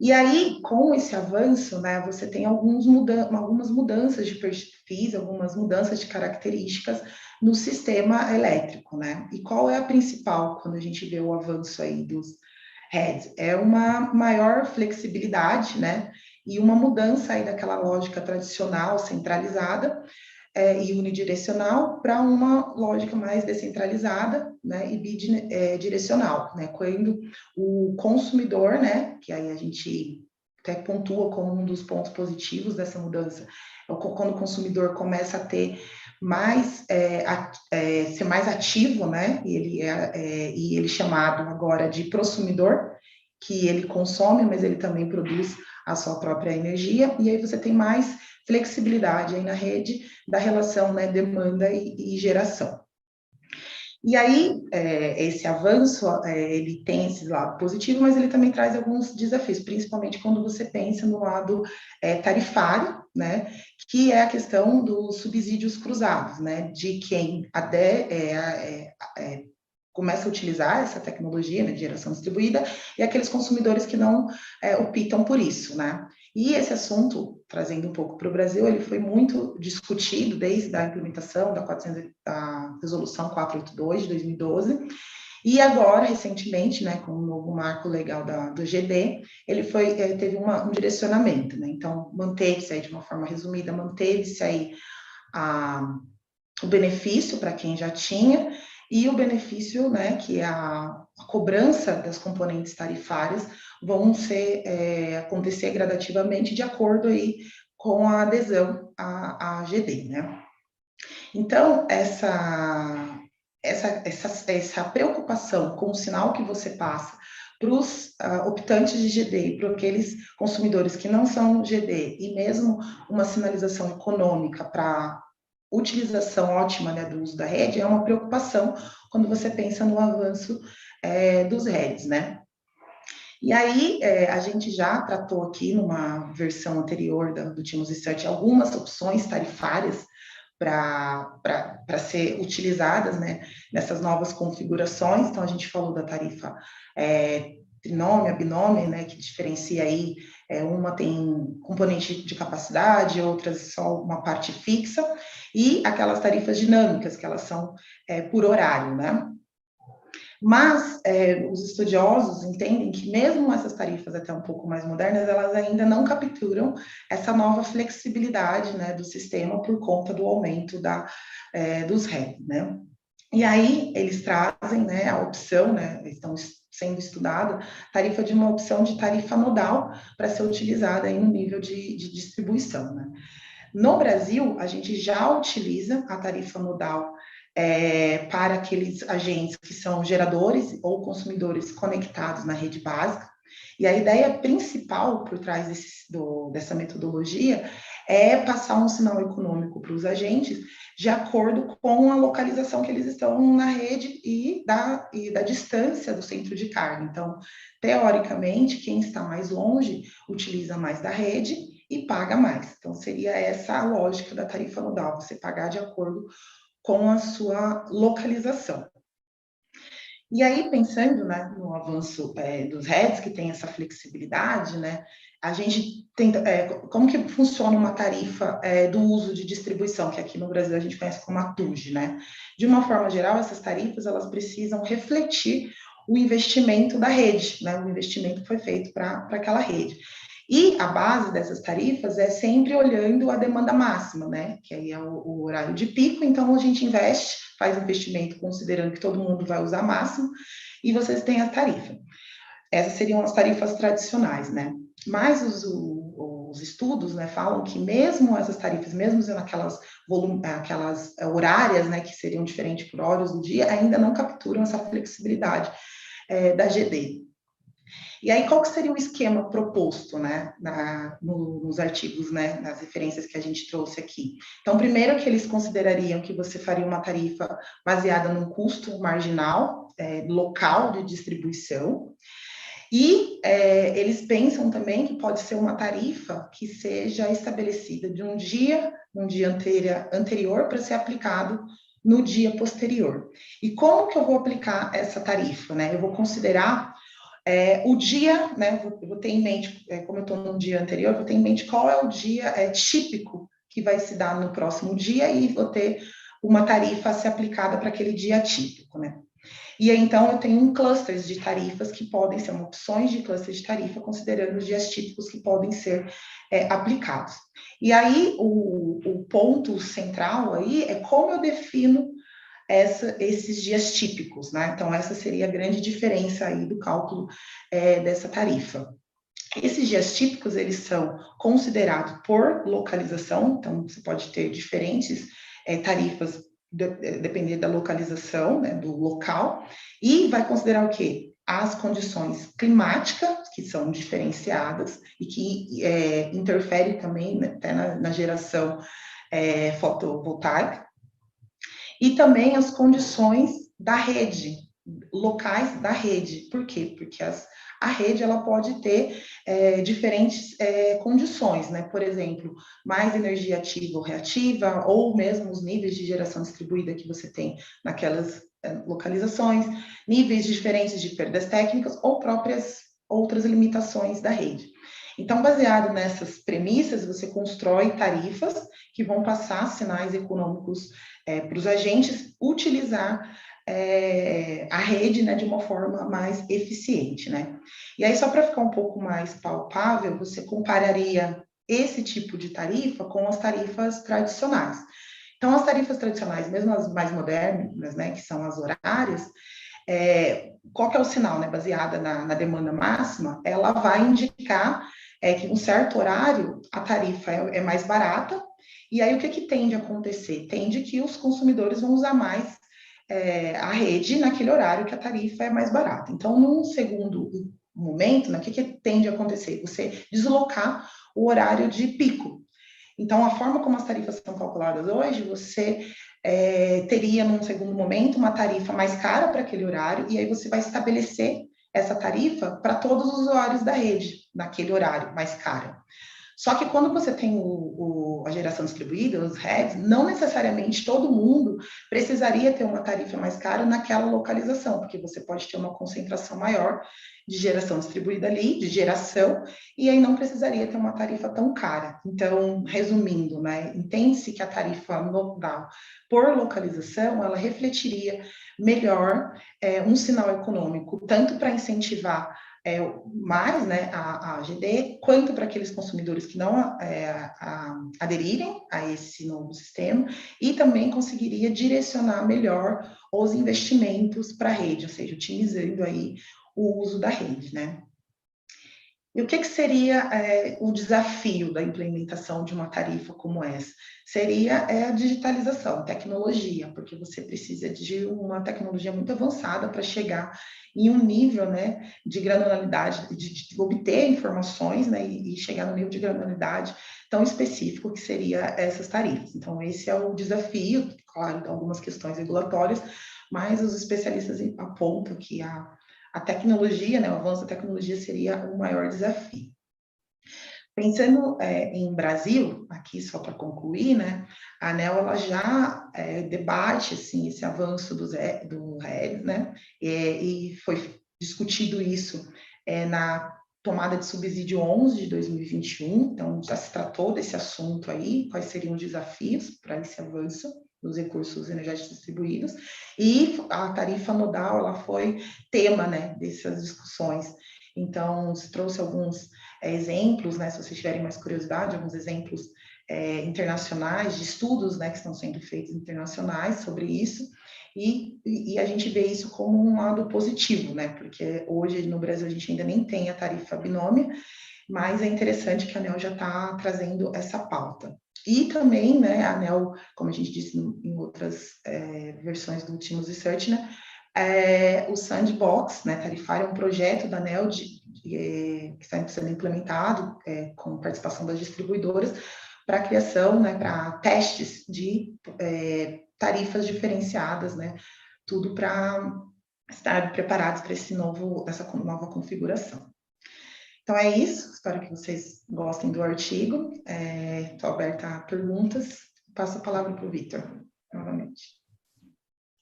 E aí, com esse avanço, né, você tem algumas mudanças de perfis, algumas mudanças de características no sistema elétrico, né? E qual é a principal quando a gente vê o avanço aí dos REDs? É uma maior flexibilidade, né? E uma mudança aí daquela lógica tradicional, centralizada, e unidirecional para uma lógica mais descentralizada, né, e bidirecional, né, quando o consumidor, né, que aí a gente até pontua como um dos pontos positivos dessa mudança, quando o consumidor começa a ter mais, ser mais ativo, né, e ele é chamado agora de prosumidor, que ele consome, mas ele também produz a sua própria energia, e aí você tem mais flexibilidade aí na rede da relação, né, demanda e geração. E aí, esse avanço, ele tem esse lado positivo, mas ele também traz alguns desafios, principalmente quando você pensa no lado tarifário, né, que é a questão dos subsídios cruzados, né, de quem começa a utilizar essa tecnologia, né, de geração distribuída, e aqueles consumidores que não optam por isso, né. E esse assunto, trazendo um pouco para o Brasil, ele foi muito discutido desde a implementação da Resolução 482 de 2012, e agora, recentemente, né, com o novo marco legal do GD, ele teve um direcionamento, né, então manteve-se aí, de uma forma resumida, manteve-se aí o benefício para quem já tinha, e o benefício, né, que a cobrança das componentes tarifárias vão acontecer gradativamente de acordo aí com a adesão à GD, né? Então, essa preocupação com o sinal que você passa para os optantes de GD e para aqueles consumidores que não são GD, e mesmo uma sinalização econômica para utilização ótima, né, do uso da rede, é uma preocupação quando você pensa no avanço dos REDs, né? E aí, a gente já tratou aqui, numa versão anterior do TIMOS Research, algumas opções tarifárias para ser utilizadas, né, nessas novas configurações. Então, a gente falou da tarifa trinômia, binômia, né, que diferencia aí, uma tem componente de capacidade, outras só uma parte fixa, e aquelas tarifas dinâmicas, que elas são por horário, né? Mas os estudiosos entendem que mesmo essas tarifas até um pouco mais modernas, elas ainda não capturam essa nova flexibilidade, né, do sistema por conta do aumento dos RED, né? E aí eles trazem, né, a opção, né, estão sendo estudada, uma opção de tarifa nodal para ser utilizada aí no nível de distribuição, né? No Brasil, a gente já utiliza a tarifa nodal para aqueles agentes que são geradores ou consumidores conectados na rede básica. E a ideia principal por trás dessa metodologia é passar um sinal econômico para os agentes de acordo com a localização que eles estão na rede e da distância do centro de carga. Então, teoricamente, quem está mais longe utiliza mais da rede e paga mais. Então, seria essa a lógica da tarifa nodal, você pagar de acordo com a sua localização. E aí, pensando, né, no avanço dos REDs, que tem essa flexibilidade, né, a gente tenta, como que funciona uma tarifa do uso de distribuição, que aqui no Brasil a gente conhece como a TUG, né? De uma forma geral, essas tarifas, elas precisam refletir o investimento da rede, né, o investimento que foi feito para aquela rede. E a base dessas tarifas é sempre olhando a demanda máxima, né? Que aí é o horário de pico, então a gente faz investimento considerando que todo mundo vai usar máximo, e vocês têm a tarifa. Essas seriam as tarifas tradicionais, né? Mas os estudos, né, falam que mesmo essas tarifas, mesmo sendo aquelas horárias, né, que seriam diferentes por horas do dia, ainda não capturam essa flexibilidade da GD. E aí, qual que seria o esquema proposto, né, nos artigos, né, nas referências que a gente trouxe aqui? Então, primeiro que eles considerariam que você faria uma tarifa baseada num custo marginal, local de distribuição, e eles pensam também que pode ser uma tarifa que seja estabelecida de um dia anterior para ser aplicado no dia posterior. E como que eu vou aplicar essa tarifa, né? Eu vou considerar o dia, né, eu vou ter em mente, como eu estou no dia anterior, vou ter em mente qual é o dia típico que vai se dar no próximo dia, e vou ter uma tarifa a ser aplicada para aquele dia típico, né. E aí, então, eu tenho clusters de tarifas que podem ser opções de cluster de tarifa, considerando os dias típicos que podem ser aplicados. E aí, o ponto central aí é como eu defino esses dias típicos, né? Então, essa seria a grande diferença aí do cálculo dessa tarifa. Esses dias típicos, eles são considerados por localização, então você pode ter diferentes tarifas dependendo da localização, né, do local, e vai considerar o quê? As condições climáticas, que são diferenciadas e que interferem também, né, até na geração fotovoltaica, e também as condições da rede, locais da rede. Por quê? Porque a rede ela pode ter diferentes condições, né? Por exemplo, mais energia ativa ou reativa, ou mesmo os níveis de geração distribuída que você tem naquelas localizações, níveis diferentes de perdas técnicas ou próprias outras limitações da rede. Então, baseado nessas premissas, você constrói tarifas que vão passar sinais econômicos para os agentes utilizar a rede, né, de uma forma mais eficiente, né? E aí, só para ficar um pouco mais palpável, você compararia esse tipo de tarifa com as tarifas tradicionais. Então, as tarifas tradicionais, mesmo as mais modernas, né, que são as horárias, qual que é o sinal, né? Baseada na demanda máxima, ela vai indicar que um certo horário a tarifa é mais barata, e aí o que tende a acontecer? Tende que os consumidores vão usar mais a rede naquele horário que a tarifa é mais barata. Então, num segundo momento, né, o que tende a acontecer? Você deslocar o horário de pico. Então, a forma como as tarifas são calculadas hoje, você teria, num segundo momento, uma tarifa mais cara para aquele horário, e aí você vai estabelecer essa tarifa para todos os usuários da rede, naquele horário mais caro. Só que quando você tem a geração distribuída, os REDs, não necessariamente todo mundo precisaria ter uma tarifa mais cara naquela localização, porque você pode ter uma concentração maior de geração distribuída ali, de geração, e aí não precisaria ter uma tarifa tão cara. Então, resumindo, né, entende-se que a tarifa nodal por localização, ela refletiria melhor um sinal econômico, tanto para incentivar mais, né, a GD, quanto para aqueles consumidores que não aderirem a esse novo sistema, e também conseguiria direcionar melhor os investimentos para a rede, ou seja, otimizando aí o uso da rede, né? E o que seria o desafio da implementação de uma tarifa como essa? Seria a digitalização, tecnologia, porque você precisa de uma tecnologia muito avançada para chegar em um nível, né, de granularidade, de obter informações, né, e chegar no nível de granularidade tão específico que seria essas tarifas. Então, esse é o desafio, claro, algumas questões regulatórias, mas os especialistas apontam que a tecnologia, né, o avanço da tecnologia seria o maior desafio. Pensando em Brasil, aqui só para concluir, né, a ANEEL ela já debate assim, esse avanço do RED, né, e foi discutido isso na tomada de subsídio 11 de 2021, então já se tratou desse assunto aí, quais seriam os desafios para esse avanço dos recursos energéticos distribuídos, e a tarifa nodal, ela foi tema, né, dessas discussões. Então, se trouxe alguns exemplos, né, se vocês tiverem mais curiosidade, alguns exemplos internacionais, de estudos, né, que estão sendo feitos internacionais sobre isso, e a gente vê isso como um lado positivo, né, porque hoje no Brasil a gente ainda nem tem a tarifa binômia, mas é interessante que a ANEEL já está trazendo essa pauta. E também, né, a ANEEL, como a gente disse em outras versões do Últimos Research, né, o Sandbox, né, tarifário, é um projeto da ANEEL que está sendo implementado com participação das distribuidoras para a criação, né, para testes de tarifas diferenciadas, né, tudo para estar preparados para essa nova configuração. Então é isso, espero que vocês gostem do artigo. Estou aberta a perguntas. Passo a palavra para o Vitor, novamente.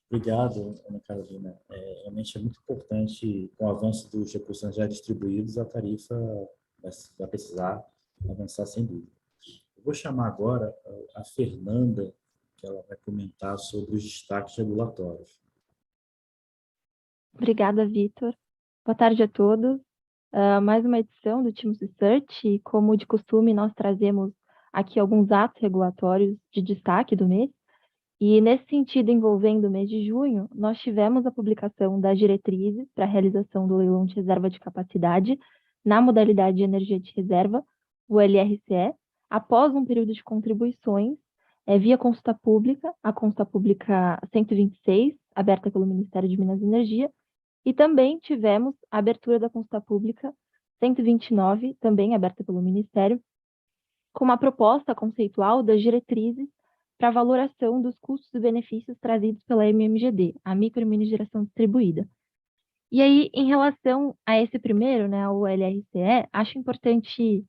Obrigado, Ana Carolina. Realmente é muito importante, com o avanço dos recursos já distribuídos, a tarifa vai precisar avançar sem dúvida. Eu vou chamar agora a Fernanda, que ela vai comentar sobre os destaques regulatórios. Obrigada, Vitor. Boa tarde a todos. Mais uma edição do Teams Research e, como de costume, nós trazemos aqui alguns atos regulatórios de destaque do mês. E, nesse sentido, envolvendo o mês de junho, nós tivemos a publicação das diretrizes para a realização do leilão de reserva de capacidade na modalidade de energia de reserva, o LRCE, após um período de contribuições via consulta pública, a consulta pública 126, aberta pelo Ministério de Minas e Energia, e também tivemos a abertura da consulta pública 129, também aberta pelo Ministério, com uma proposta conceitual das diretrizes para a valoração dos custos e benefícios trazidos pela MMGD, a micro e mini geração distribuída. E aí, em relação a esse primeiro, né, o LRCE, acho importante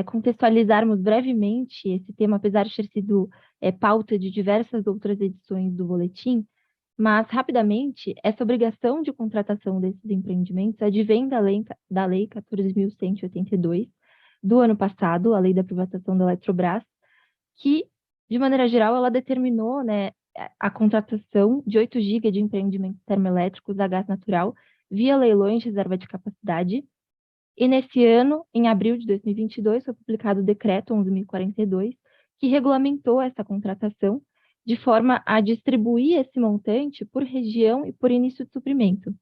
contextualizarmos brevemente esse tema, apesar de ter sido pauta de diversas outras edições do boletim, mas, rapidamente, essa obrigação de contratação desses empreendimentos advém da Lei 14.182, do ano passado, a Lei da Privatização da Eletrobras, que, de maneira geral, ela determinou, né, a contratação de 8 GB de empreendimentos termoelétricos a gás natural via leilões de reserva de capacidade. E nesse ano, em abril de 2022, foi publicado o Decreto 11.042, que regulamentou essa contratação de forma a distribuir esse montante por região e por início de suprimento.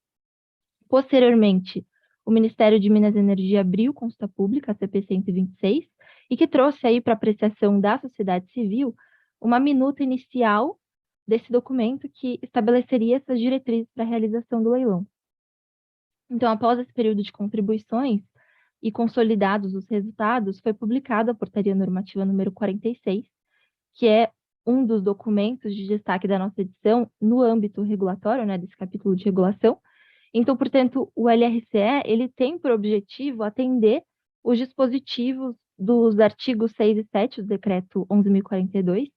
Posteriormente, o Ministério de Minas e Energia abriu consulta pública, a CP 126, e que trouxe aí para apreciação da sociedade civil uma minuta inicial desse documento que estabeleceria essas diretrizes para a realização do leilão. Então, após esse período de contribuições e consolidados os resultados, foi publicada a Portaria Normativa número 46, que é um dos documentos de destaque da nossa edição no âmbito regulatório, né, desse capítulo de regulação. Então, portanto, o LRCE, ele tem por objetivo atender os dispositivos dos artigos 6 e 7 do Decreto 11.042,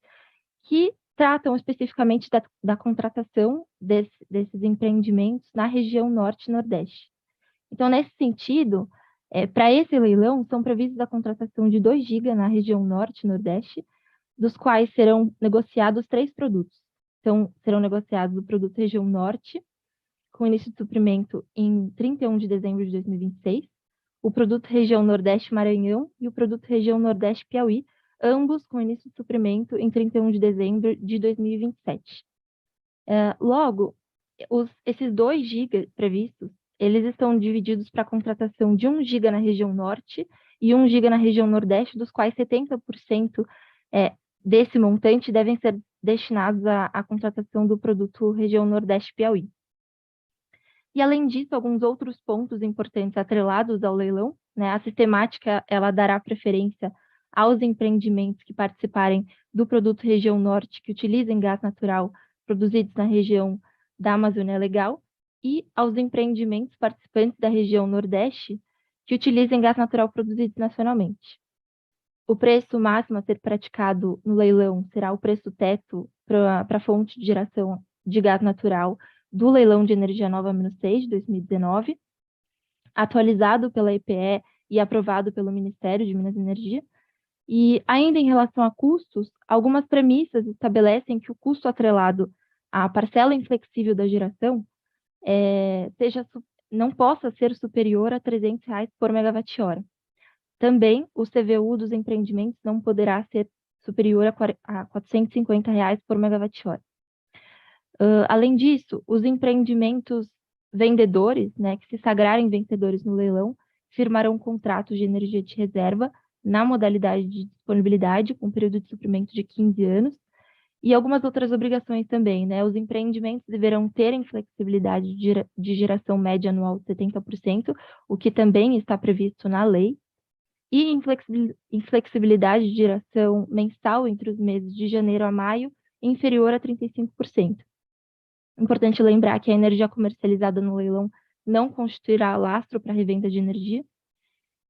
que tratam especificamente da contratação desses empreendimentos na região norte e nordeste. Então, nesse sentido, para esse leilão, são previstos a contratação de 2 GB na região norte e nordeste, dos quais serão negociados 3 produtos. Então, serão negociados o produto região norte, com início de suprimento em 31 de dezembro de 2026, o produto região nordeste Maranhão e o produto região nordeste Piauí, ambos com início de suprimento em 31 de dezembro de 2027. Logo, esses 2 GB previstos, eles estão divididos para a contratação de 1 GB na região norte e 1 GB na região nordeste, dos quais 70% desse montante devem ser destinados à contratação do produto região nordeste Piauí. E, além disso, alguns outros pontos importantes atrelados ao leilão, né? A sistemática, ela dará preferência aos empreendimentos que participarem do produto região norte, que utilizem gás natural produzidos na região da Amazônia Legal, e aos empreendimentos participantes da região nordeste, que utilizem gás natural produzido nacionalmente. O preço máximo a ser praticado no leilão será o preço teto para a fonte de geração de gás natural do leilão de energia nova -6 de 2019, atualizado pela EPE e aprovado pelo Ministério de Minas e Energia. E, ainda em relação a custos, algumas premissas estabelecem que o custo atrelado à parcela inflexível da geração não possa ser superior a R$ 300 por megawatt-hora. Também, o CVU dos empreendimentos não poderá ser superior a R$ 450 por megawatt-hora. Além disso, os empreendimentos vendedores, né, que se sagrarem vencedores no leilão, firmarão contratos de energia de reserva na modalidade de disponibilidade, com período de suprimento de 15 anos, e algumas outras obrigações também, né? Os empreendimentos deverão ter flexibilidade de geração média anual de 70%, o que também está previsto na lei, e inflexibilidade de geração mensal entre os meses de janeiro a maio, inferior a 35%. Importante lembrar que a energia comercializada no leilão não constituirá lastro para a revenda de energia.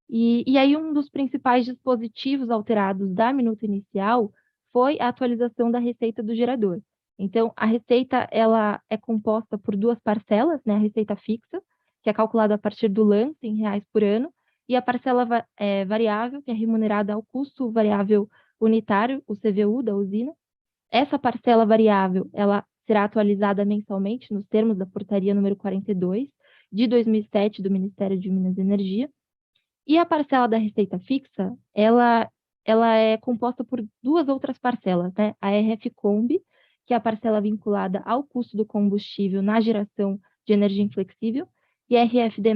E aí, um dos principais dispositivos alterados da minuta inicial foi a atualização da receita do gerador. Então, a receita ela é composta por 2 parcelas, né? A receita fixa, que é calculada a partir do lance em reais por ano, e a parcela variável, que é remunerada ao custo variável unitário, o CVU da usina. Essa parcela variável, ela será atualizada mensalmente nos termos da portaria número 42 de 2007 do Ministério de Minas e Energia. E a parcela da receita fixa, ela é composta por duas outras parcelas, né? A RF-Combi, que é a parcela vinculada ao custo do combustível na geração de energia inflexível, e a RFD+,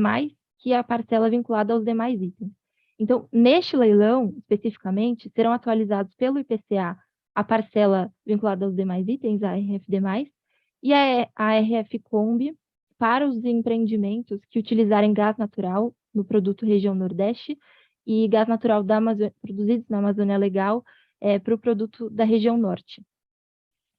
que é a parcela vinculada aos demais itens. Então, neste leilão, especificamente, serão atualizados pelo IPCA a parcela vinculada aos demais itens, a RFD+, e a RF-Combi para os empreendimentos que utilizarem gás natural no produto região Nordeste e gás natural produzidos na Amazônia Legal para o produto da região Norte.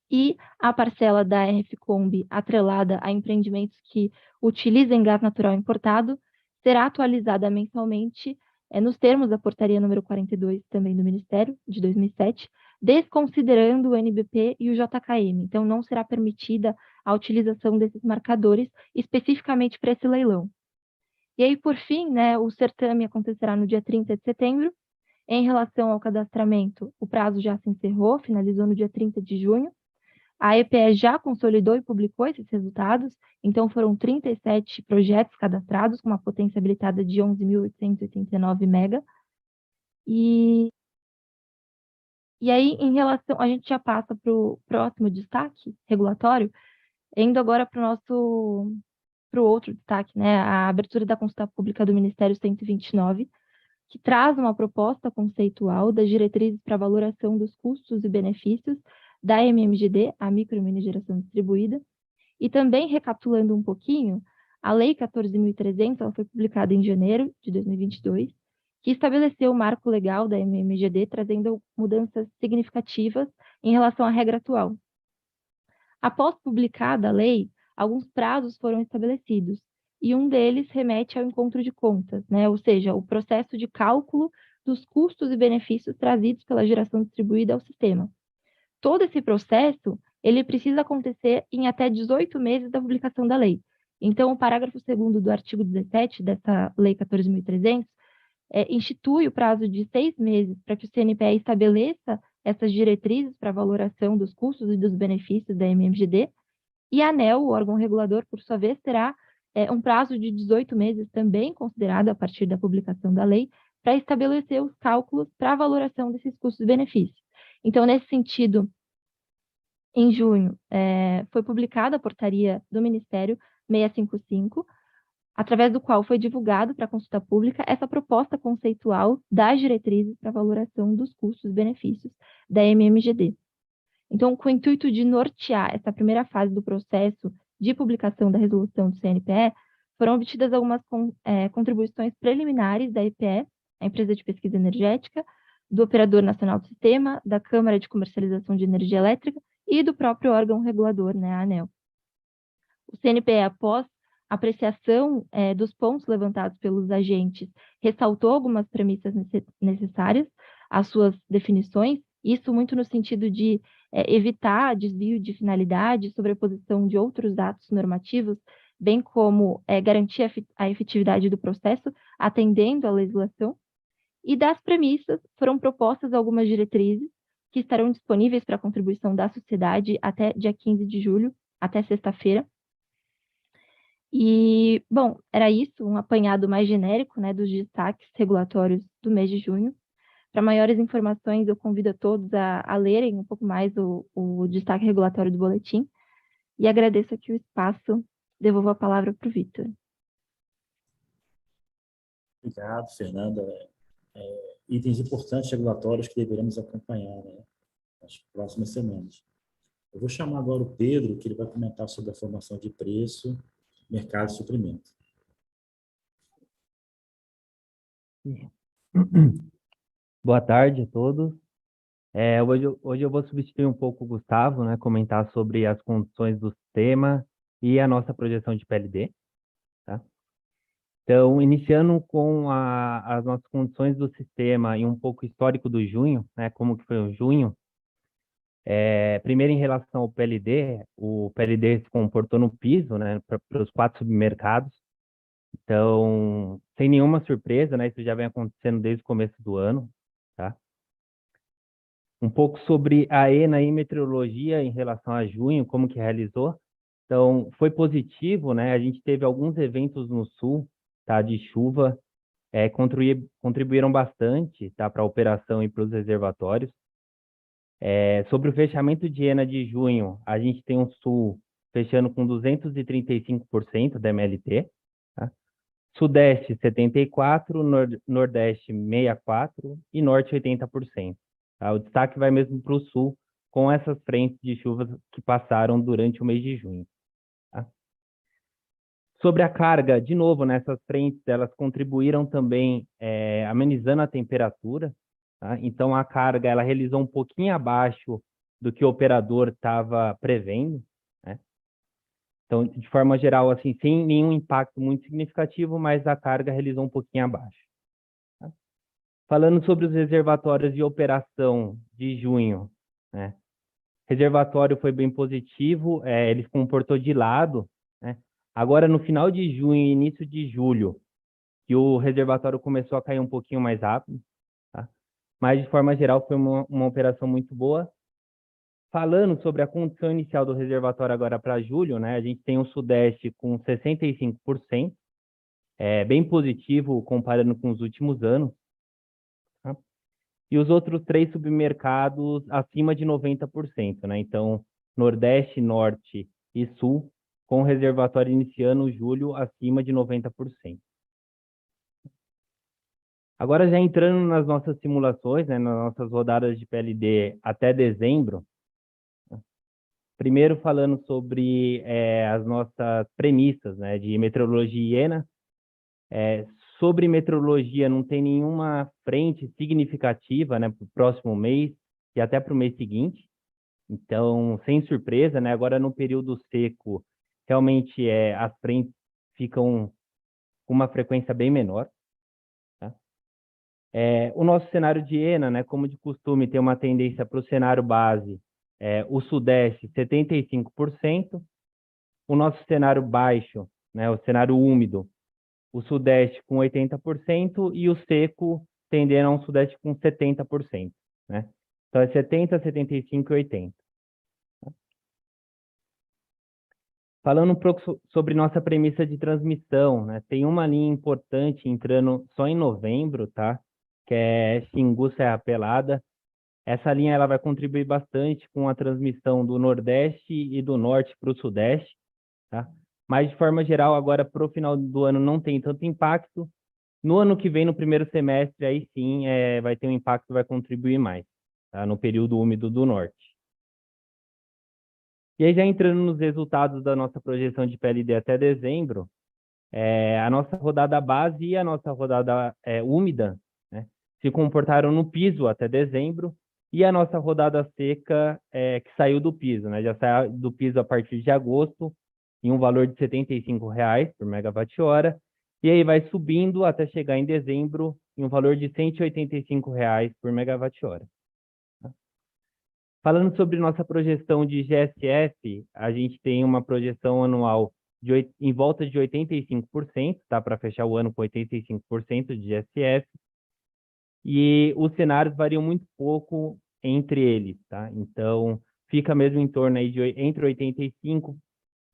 E a parcela da RF-Combi atrelada a empreendimentos que utilizem gás natural importado será atualizada mensalmente nos termos da portaria número 42, também do Ministério, de 2007, desconsiderando o NBP e o JKM. Então, não será permitida a utilização desses marcadores especificamente para esse leilão. E aí, por fim, né, o certame acontecerá no dia 30 de setembro. Em relação ao cadastramento, o prazo já se encerrou, finalizou no dia 30 de junho. A EPE já consolidou e publicou esses resultados, então foram 37 projetos cadastrados, com uma potência habilitada de 11.889 mega. E aí, em relação, a gente já passa para o próximo destaque regulatório, indo agora para o outro destaque, né, a abertura da consulta pública do Ministério 129, que traz uma proposta conceitual das diretrizes para valoração dos custos e benefícios da MMGD, a micro e mini geração distribuída, e também, recapitulando um pouquinho, a Lei 14.300, ela foi publicada em janeiro de 2022, que estabeleceu o marco legal da MMGD, trazendo mudanças significativas em relação à regra atual. Após publicada a lei, alguns prazos foram estabelecidos, e um deles remete ao encontro de contas, né? Ou seja, o processo de cálculo dos custos e benefícios trazidos pela geração distribuída ao sistema. Todo esse processo, ele precisa acontecer em até 18 meses da publicação da lei. Então, o parágrafo 2º do artigo 17 dessa Lei 14.300 institui o prazo de 6 meses para que o CNPE estabeleça essas diretrizes para valoração dos custos e dos benefícios da MMGD, e a ANEEL, o órgão regulador, por sua vez, terá um prazo de 18 meses, também considerado a partir da publicação da lei, para estabelecer os cálculos para a valoração desses custos e benefícios. Então, nesse sentido, em junho, foi publicada a portaria do Ministério 655, através do qual foi divulgado para a consulta pública essa proposta conceitual das diretrizes para valoração dos custos e benefícios da MMGD. Então, com o intuito de nortear essa primeira fase do processo de publicação da resolução do CNPE, foram obtidas algumas contribuições preliminares da EPE, a Empresa de Pesquisa Energética, do Operador Nacional do Sistema, da Câmara de Comercialização de Energia Elétrica e do próprio órgão regulador, né, a ANEEL. O CNPE, após apreciação dos pontos levantados pelos agentes, ressaltou algumas premissas necessárias às suas definições, isso muito no sentido de evitar desvio de finalidade, sobreposição de outros atos normativos, bem como garantir a efetividade do processo, atendendo à legislação. E das premissas foram propostas algumas diretrizes que estarão disponíveis para contribuição da sociedade até dia 15 de julho, até sexta-feira. E, bom, era isso, um apanhado mais genérico, né, dos destaques regulatórios do mês de junho. Para maiores informações, eu convido a todos a lerem um pouco mais o destaque regulatório do boletim. E agradeço aqui o espaço. Devolvo a palavra para o Vitor. Obrigado, Fernanda. Itens importantes regulatórios que deveremos acompanhar, né, nas próximas semanas. Eu vou chamar agora o Pedro, que ele vai comentar sobre a formação de preço, mercado e suprimento. Boa tarde a todos. Hoje eu vou substituir um pouco o Gustavo, né, comentar sobre as condições do sistema e a nossa projeção de PLD. Tá? Então, iniciando com as nossas condições do sistema e um pouco histórico do junho, né, como que foi o junho. Primeiro, em relação ao PLD, o PLD se comportou no piso, né, para os 4 submercados. Então, sem nenhuma surpresa, né, isso já vem acontecendo desde o começo do ano. Tá? Um pouco sobre a ENA e meteorologia em relação a junho, como que realizou. Então, foi positivo, né? A gente teve alguns eventos no sul, tá, de chuva, contribuíram bastante, tá, para a operação e para os reservatórios. Sobre o fechamento de ENA de junho, a gente tem um sul fechando com 235% da MLT, tá? Sudeste 74%, Nordeste 64% e Norte 80%. Tá? O destaque vai mesmo para o Sul, com essas frentes de chuvas que passaram durante o mês de junho. Tá? Sobre a carga, de novo, nessas frentes, elas contribuíram também amenizando a temperatura. Tá? Então, a carga ela realizou um pouquinho abaixo do que o operador estava prevendo, né? Então, de forma geral, assim, sem nenhum impacto muito significativo, mas a carga realizou um pouquinho abaixo. Tá? Falando sobre os reservatórios de operação de junho, né? Reservatório foi bem positivo, ele se comportou de lado, né? Agora, no final de junho e início de julho, que o reservatório começou a cair um pouquinho mais rápido, tá? Mas, de forma geral, foi uma operação muito boa. Falando sobre a condição inicial do reservatório agora para julho, né, a gente tem o Sudeste com 65%, bem positivo comparando com os últimos anos. Tá? E os outros 3 submercados acima de 90%, né? Então, Nordeste, Norte e Sul, com o reservatório iniciando julho acima de 90%. Agora, já entrando nas nossas simulações, né, nas nossas rodadas de PLD até dezembro, primeiro falando sobre as nossas premissas, né, de meteorologia e ENA. Sobre meteorologia, não tem nenhuma frente significativa, né, para o próximo mês e até para o mês seguinte. Então, sem surpresa, né, agora no período seco, realmente as frentes ficam com uma frequência bem menor. Tá? O nosso cenário de ENA, né, como de costume, tem uma tendência para o cenário base, o Sudeste, 75%. O nosso cenário baixo, né, o cenário úmido, o Sudeste com 80% e o seco tendendo a um Sudeste com 70%. Né? Então, é 70%, 75% e 80%. Falando um pouco sobre nossa premissa de transmissão, né? Tem uma linha importante entrando só em novembro, tá? Que é Xingu Serra Pelada. Essa linha ela vai contribuir bastante com a transmissão do Nordeste e do Norte para o Sudeste, tá? Mas, de forma geral, agora para o final do ano não tem tanto impacto. No ano que vem, no primeiro semestre, aí sim vai ter um impacto, vai contribuir mais, tá? No período úmido do Norte. E aí, já entrando nos resultados da nossa projeção de PLD até dezembro, a nossa rodada base e a nossa rodada úmida, né, se comportaram no piso até dezembro, e a nossa rodada seca que saiu do piso, né, já saiu do piso a partir de agosto, em um valor de R$ 75,00 por megawatt-hora, e aí vai subindo até chegar em dezembro em um valor de R$ 185,00 por megawatt-hora. Falando sobre nossa projeção de GSF, a gente tem uma projeção anual em volta de 85%, tá? Para fechar o ano com 85% de GSF. E os cenários variam muito pouco entre eles, tá? Então, fica mesmo em torno aí entre 85%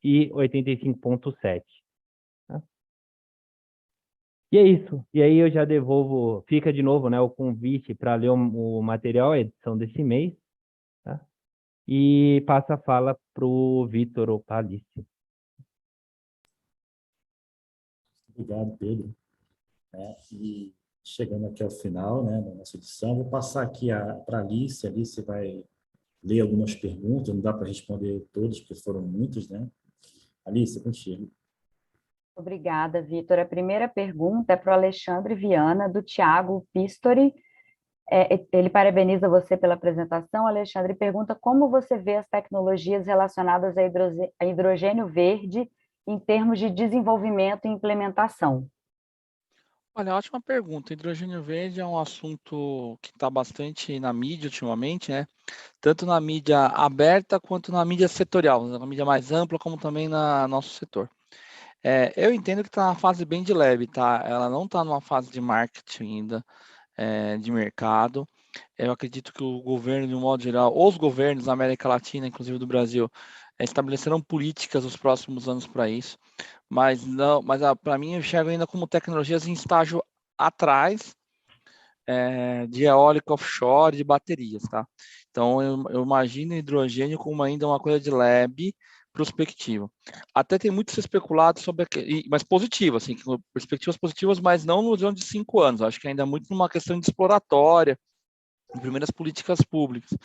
e 85,7%. Tá? E é isso. E aí eu já devolvo, fica de novo, né, o convite para ler o material, a edição desse mês. Tá? E passa a fala para o Vitor Opalice. Obrigado, Pedro. E chegando aqui ao final, né, da nossa edição, vou passar aqui para a Alice. A Alice vai ler algumas perguntas, não dá para responder todas, porque foram muitas, né? Alice, é contigo. Obrigada, Vitor. A primeira pergunta é para o Alexandre Viana, do Thiago Pistori. Ele parabeniza você pela apresentação, Alexandre, e pergunta como você vê as tecnologias relacionadas a hidrogênio verde em termos de desenvolvimento e implementação. Olha, ótima pergunta. Hidrogênio verde é um assunto que está bastante na mídia ultimamente, né? Tanto na mídia aberta quanto na mídia setorial, na mídia mais ampla, como também no nosso setor. Eu entendo que está na fase bem de leve, tá? Ela não está numa fase de marketing ainda, de mercado. Eu acredito que o governo, de um modo geral, os governos da América Latina, inclusive do Brasil, estabelecerão políticas nos próximos anos para isso, mas não, mas para mim eu enxergo ainda como tecnologias em estágio atrás de eólica offshore, de baterias, tá? Então eu imagino hidrogênio como ainda uma coisa de lab, prospectiva. Até tem muito se especulado sobre, mas positivo, assim, perspectivas positivas, mas não no horizonte de 5 anos. Acho que ainda muito numa questão de exploratória, em primeiras políticas públicas.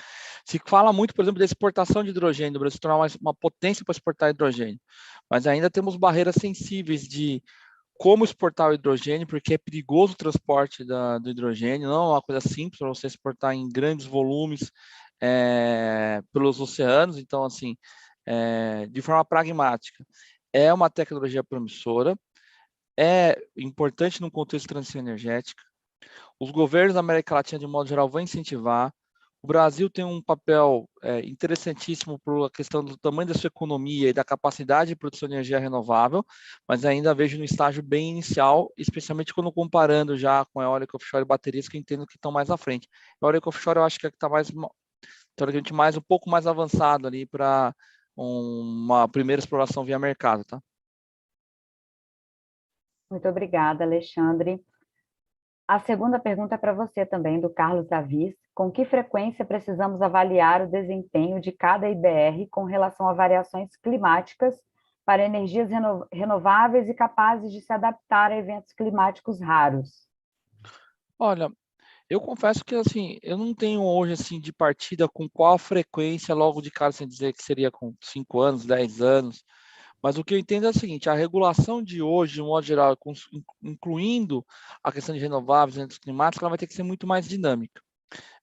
Se fala muito, por exemplo, da exportação de hidrogênio, do Brasil se tornar uma potência para exportar hidrogênio, mas ainda temos barreiras sensíveis de como exportar o hidrogênio, porque é perigoso o transporte do hidrogênio, não é uma coisa simples para você exportar em grandes volumes pelos oceanos. Então, assim, de forma pragmática, é uma tecnologia promissora, é importante no contexto de transição energética. Os governos da América Latina, de modo geral, vão incentivar. O Brasil tem um papel interessantíssimo por a questão do tamanho da sua economia e da capacidade de produção de energia renovável, mas ainda vejo no estágio bem inicial, especialmente quando comparando já com a eólica offshore e baterias, que eu entendo que estão mais à frente. A eólica offshore eu acho que é que está mais, teoricamente, um pouco mais avançado ali para uma primeira exploração via mercado, tá? Muito obrigada, Alexandre. A segunda pergunta é para você também, do Carlos Avis. Com que frequência precisamos avaliar o desempenho de cada IBR com relação a variações climáticas para energias renováveis e capazes de se adaptar a eventos climáticos raros? Olha, eu confesso que assim, eu não tenho hoje assim de partida com qual frequência logo de cara, sem dizer que seria com 5 anos, 10 anos, mas o que eu entendo é o seguinte: a regulação de hoje, de um modo geral, incluindo a questão de renováveis, eventos climáticos, ela vai ter que ser muito mais dinâmica.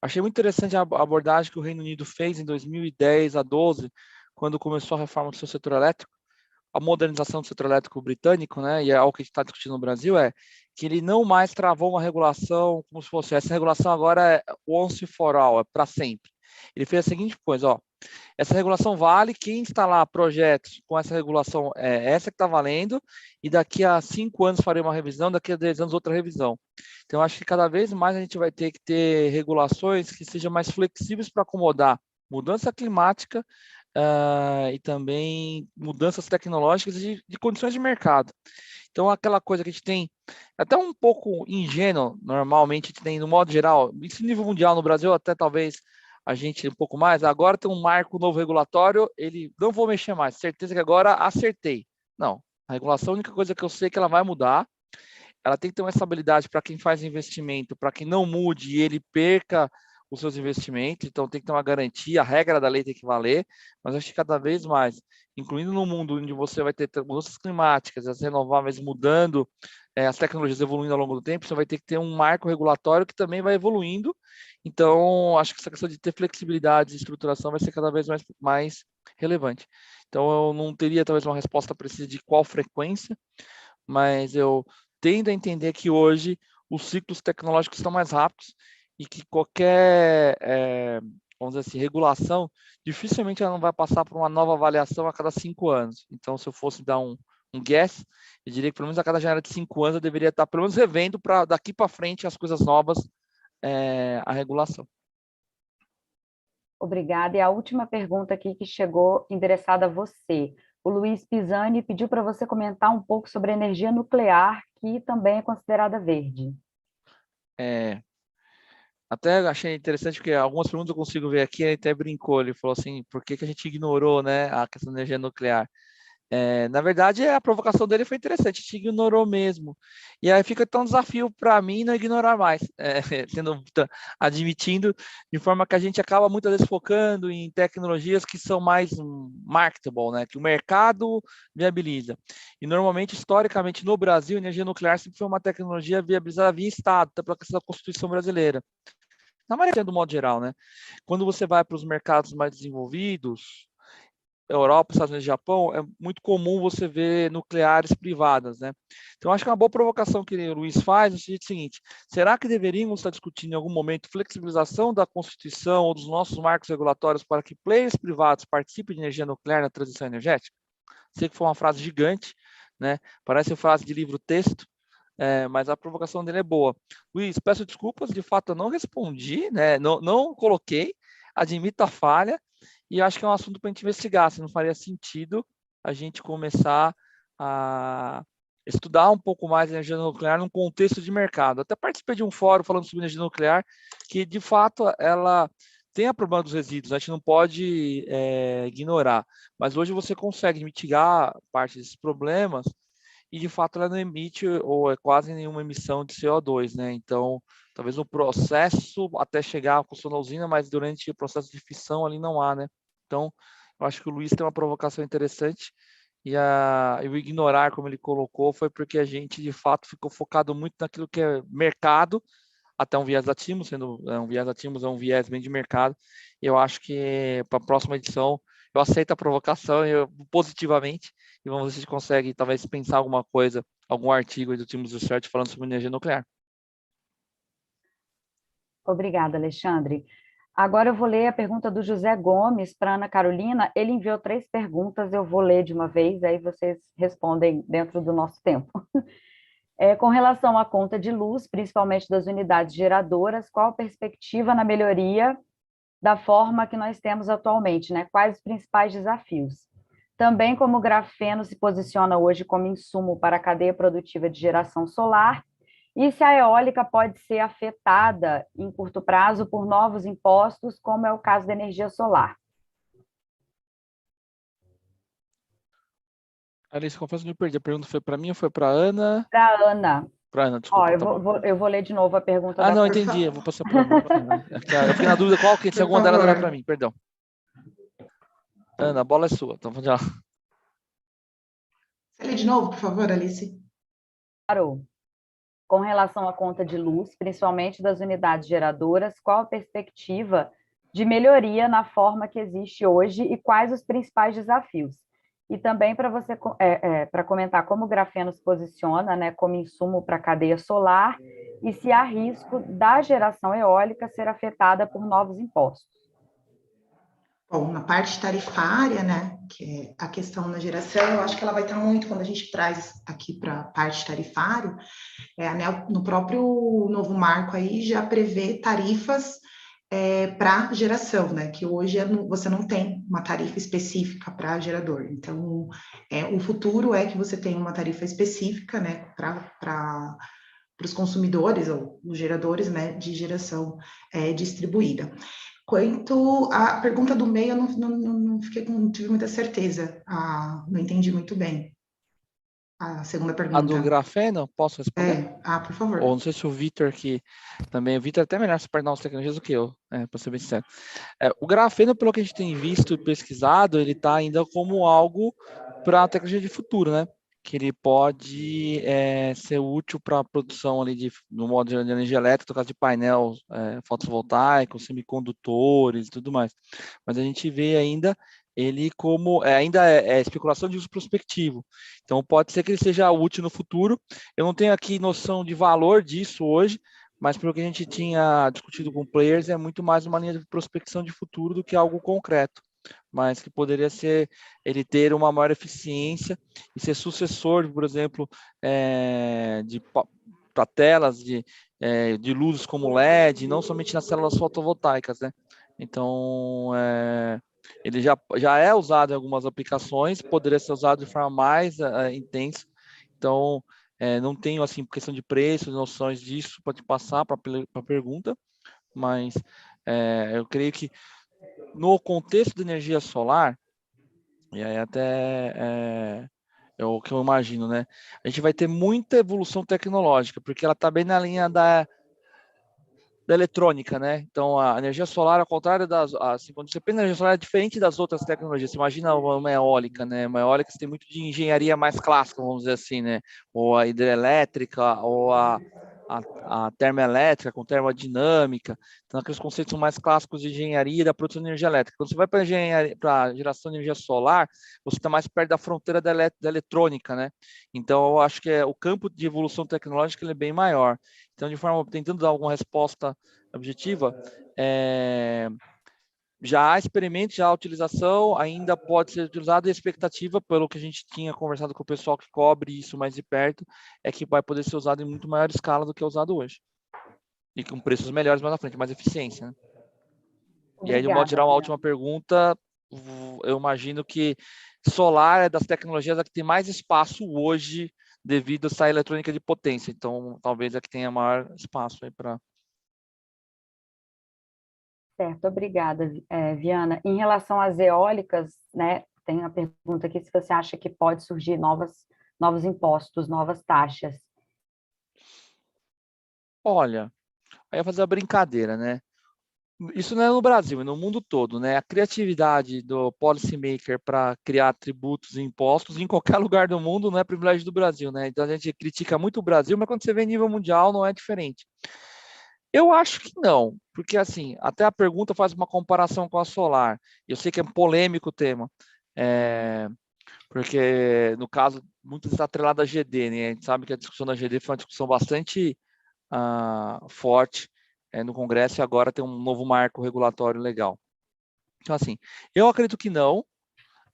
Achei muito interessante a abordagem que o Reino Unido fez em 2010 a 12, quando começou a reforma do seu setor elétrico, a modernização do setor elétrico britânico, né, e é algo que a gente está discutindo no Brasil, é que ele não mais travou uma regulação como se fosse, essa regulação agora é once for all, é para sempre. Ele fez a seguinte coisa, ó: essa regulação vale, quem instalar projetos com essa regulação é essa que está valendo, e daqui a 5 anos farei uma revisão, daqui a 10 anos outra revisão. Então, acho que cada vez mais a gente vai ter que ter regulações que sejam mais flexíveis para acomodar mudança climática e também mudanças tecnológicas e de condições de mercado. Então, aquela coisa que a gente tem, até um pouco ingênuo, normalmente, a gente tem, no modo geral, isso nível mundial, no Brasil, até talvez a gente um pouco mais, agora tem um marco novo regulatório, ele não vou mexer mais, certeza que agora acertei. Não, a regulação, a única coisa que eu sei é que ela vai mudar, ela tem que ter uma estabilidade para quem faz investimento, para que não mude e ele perca os seus investimentos, então tem que ter uma garantia, a regra da lei tem que valer, mas acho que cada vez mais, incluindo no mundo onde você vai ter mudanças climáticas, as renováveis mudando, as tecnologias evoluindo ao longo do tempo, você vai ter que ter um marco regulatório que também vai evoluindo. Então, acho que essa questão de ter flexibilidade e estruturação vai ser cada vez mais relevante. Então, eu não teria talvez uma resposta precisa de qual frequência, mas eu tendo a entender que hoje os ciclos tecnológicos estão mais rápidos e que qualquer, vamos dizer assim, regulação, dificilmente ela não vai passar por uma nova avaliação a cada 5 anos. Então, se eu fosse dar um guess, eu diria que pelo menos a cada janela de 5 anos eu deveria estar pelo menos revendo para daqui para frente as coisas novas, a regulação. Obrigada. E a última pergunta aqui que chegou endereçada a você. O Luiz Pisani pediu para você comentar um pouco sobre a energia nuclear, que também é considerada verde. Até achei interessante porque algumas perguntas eu consigo ver aqui, ele até brincou, ele falou assim, por que a gente ignorou, né, a questão da energia nuclear? Na verdade, a provocação dele foi interessante, a gente ignorou mesmo. E aí fica tão um desafio para mim não ignorar mais, admitindo, de forma que a gente acaba muitas vezes focando em tecnologias que são mais marketable, né, que o mercado viabiliza. E normalmente, historicamente, no Brasil, a energia nuclear sempre foi uma tecnologia viabilizada via Estado, até pela questão da Constituição brasileira. Na maioria do modo geral, né? Quando você vai para os mercados mais desenvolvidos, Europa, Estados Unidos e Japão, é muito comum você ver nucleares privadas, né? Então, acho que uma boa provocação que o Luiz faz é o seguinte: será que deveríamos estar discutindo em algum momento flexibilização da Constituição ou dos nossos marcos regulatórios para que players privados participem de energia nuclear na transição energética? Sei que foi uma frase gigante, né? Parece uma frase de livro-texto, mas a provocação dele é boa. Luiz, peço desculpas, de fato eu não respondi, né? Não coloquei, admito a falha, e acho que é um assunto para a gente investigar, se não faria sentido a gente começar a estudar um pouco mais a energia nuclear num contexto de mercado. Até participei de um fórum falando sobre energia nuclear, que de fato ela tem a problema dos resíduos, a gente não pode ignorar, mas hoje você consegue mitigar parte desses problemas e de fato ela não emite ou é quase nenhuma emissão de CO2, né? Então, talvez no processo até chegar à combustão da usina, mas durante o processo de fissão ali não há, né? Então, eu acho que o Luiz tem uma provocação interessante e o ignorar, como ele colocou, foi porque a gente de fato ficou focado muito naquilo que é mercado, até um viés ativo, sendo um viés ativo, é um viés bem de mercado. E eu acho que para a próxima edição eu aceito a provocação positivamente e vamos ver se a gente consegue talvez pensar alguma coisa, algum artigo aí do Teams Research falando sobre energia nuclear. Obrigada, Alexandre. Agora eu vou ler a pergunta do José Gomes para Ana Carolina. Ele enviou 3 perguntas, eu vou ler de uma vez, aí vocês respondem dentro do nosso tempo. Com relação à conta de luz, principalmente das unidades geradoras, qual a perspectiva na melhoria da forma que nós temos atualmente, né? Quais os principais desafios? Também como o grafeno se posiciona hoje como insumo para a cadeia produtiva de geração solar, e se a eólica pode ser afetada em curto prazo por novos impostos, como é o caso da energia solar. Alice, confesso que me perdi. A pergunta foi para mim ou foi para Ana? Para Ana. Para Ana, desculpa, eu vou ler de novo a pergunta. Não, entendi. Eu vou passar para Ana. Eu fiquei na dúvida qual que se alguma delas era para mim, perdão. Ana, a bola é sua. Então, vamos lá. Você lê de novo, por favor, Alice. Claro. Com relação à conta de luz, principalmente das unidades geradoras, qual a perspectiva de melhoria na forma que existe hoje e quais os principais desafios? E também para você para comentar como o grafeno se posiciona, né, como insumo para a cadeia solar e se há risco da geração eólica ser afetada por novos impostos. Bom, na parte tarifária, né, que é a questão da geração, eu acho que ela vai estar muito, quando a gente traz aqui para a parte tarifária, no próprio novo marco aí já prevê tarifas para geração, né, que hoje você não tem uma tarifa específica para gerador. Então, o futuro é que você tenha uma tarifa específica, né, para os consumidores ou os geradores, né, de geração distribuída. Quanto à pergunta do meio, eu não tive muita certeza, não entendi muito bem a segunda pergunta. A do grafeno, posso responder? Por favor. Ou não sei se o Vitor que também, o Vitor é até melhor para novas tecnologias do que eu, para ser bem sincero. O grafeno, pelo que a gente tem visto e pesquisado, ele está ainda como algo para a tecnologia de futuro, né? Que ele pode ser útil para a produção ali no modo de energia elétrica, no caso de painel fotovoltaico, semicondutores e tudo mais. Mas a gente vê ainda ele como ainda é especulação de uso prospectivo. Então pode ser que ele seja útil no futuro. Eu não tenho aqui noção de valor disso hoje, mas pelo que a gente tinha discutido com players, é muito mais uma linha de prospecção de futuro do que algo concreto, mas que poderia ser ele ter uma maior eficiência e ser sucessor, por exemplo, para telas de luzes como LED, não somente nas células fotovoltaicas, né? Então, ele já é usado em algumas aplicações, poderia ser usado de forma mais intensa. Então, não tenho, assim, questão de preço, noções disso para te passar para a pergunta, mas eu creio que no contexto de energia solar, e aí até é o que eu imagino, né? A gente vai ter muita evolução tecnológica, porque ela está bem na linha da eletrônica, né? Então, a energia solar, ao contrário quando você pensa em energia solar, é diferente das outras tecnologias. Você imagina uma eólica, né? Uma eólica você tem muito de engenharia mais clássica, vamos dizer assim, né? Ou a hidrelétrica, ou a termoelétrica com termodinâmica, então aqueles conceitos mais clássicos de engenharia da produção de energia elétrica. Quando você vai para a geração de energia solar, você está mais perto da fronteira da eletrônica, né? Então eu acho que o campo de evolução tecnológica ele é bem maior. Então, tentando dar alguma resposta objetiva, já há experimentos, já há utilização, ainda pode ser utilizado, e a expectativa, pelo que a gente tinha conversado com o pessoal que cobre isso mais de perto, é que vai poder ser usado em muito maior escala do que é usado hoje. E com preços melhores mais na frente, mais eficiência, né? E aí, de modo Obrigada, geral, uma Viana. última pergunta, eu imagino que solar é das tecnologias a que tem mais espaço hoje devido a essa eletrônica de potência, então talvez a que tenha maior espaço aí para... Certo, obrigada, Viana. Em relação às eólicas, né, tem a pergunta aqui se você acha que pode surgir novos impostos, novas taxas. Olha, aí eu vou fazer a brincadeira, né? Isso não é no Brasil, é no mundo todo, né? A criatividade do policymaker para criar tributos e impostos em qualquer lugar do mundo não é privilégio do Brasil, né? Então a gente critica muito o Brasil, mas quando você vê em nível mundial não é diferente. Eu acho que não, porque assim, até a pergunta faz uma comparação com a solar. Eu sei que é um polêmico o tema, porque no caso, muito está atrelado à GD, né? A gente sabe que a discussão da GD foi uma discussão bastante forte no Congresso, e agora tem um novo marco regulatório legal. Então, assim, eu acredito que não,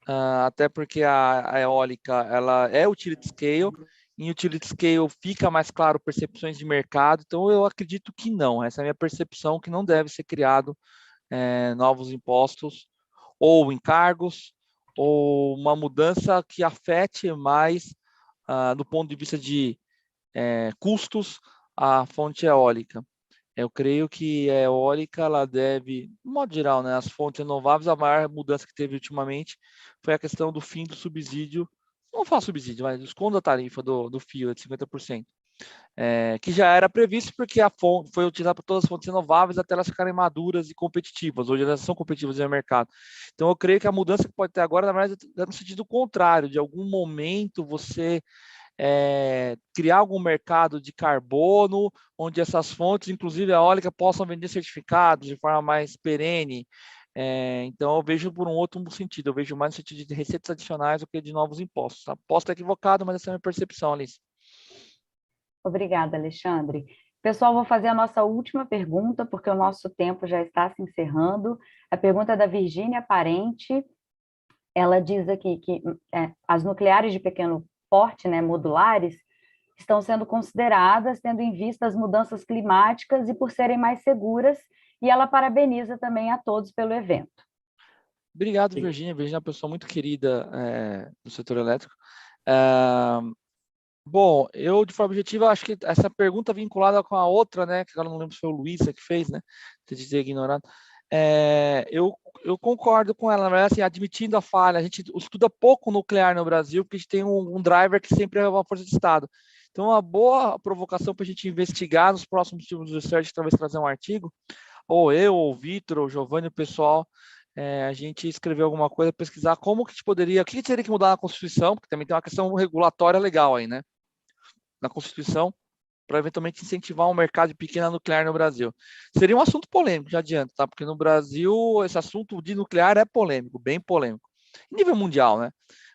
até porque a eólica ela é utility scale, em utility scale fica mais claro percepções de mercado, então eu acredito que não, essa é a minha percepção, que não deve ser criado novos impostos ou encargos, ou uma mudança que afete mais, do ponto de vista de custos, a fonte eólica. Eu creio que a eólica, ela deve, de modo geral, né, as fontes renováveis, a maior mudança que teve ultimamente foi a questão do fim do subsídio, não falo subsídio, mas desconto da tarifa do fio de 50%, que já era previsto porque a fonte foi utilizada para todas as fontes renováveis até elas ficarem maduras e competitivas. Hoje elas são competitivas no mercado. Então eu creio que a mudança que pode ter agora, na verdade, é no sentido contrário, de algum momento você criar algum mercado de carbono, onde essas fontes, inclusive a eólica, possam vender certificados de forma mais perene. Então, eu vejo por um outro sentido, eu vejo mais no sentido de receitas adicionais do que de novos impostos. Tá? Posso estar equivocado, mas essa é a minha percepção, Alice. Obrigada, Alexandre. Pessoal, vou fazer a nossa última pergunta, porque o nosso tempo já está se encerrando. A pergunta é da Virgínia Parente. Ela diz aqui que as nucleares de pequeno porte, né, modulares, estão sendo consideradas, tendo em vista as mudanças climáticas e por serem mais seguras, e ela parabeniza também a todos pelo evento. Obrigado, Virgínia. Virgínia é uma pessoa muito querida do setor elétrico. Bom, eu, de forma objetiva, acho que essa pergunta vinculada com a outra, né, que agora não lembro se foi o Luiz que fez, né, de ter ignorado, eu concordo com ela, na verdade, assim, admitindo a falha, a gente estuda pouco nuclear no Brasil, porque a gente tem um driver que sempre é uma força de Estado. Então, uma boa provocação para a gente investigar nos próximos tipos de research, talvez trazer um artigo, ou eu, ou o Vitor, ou o Giovanni, o pessoal, a gente escrever alguma coisa, pesquisar como que a gente poderia, o que teria que mudar na Constituição, porque também tem uma questão regulatória legal aí, né, na Constituição, para eventualmente incentivar um mercado de pequena nuclear no Brasil. Seria um assunto polêmico, já adianto, tá? Porque no Brasil esse assunto de nuclear é polêmico, bem polêmico. Em nível mundial, né?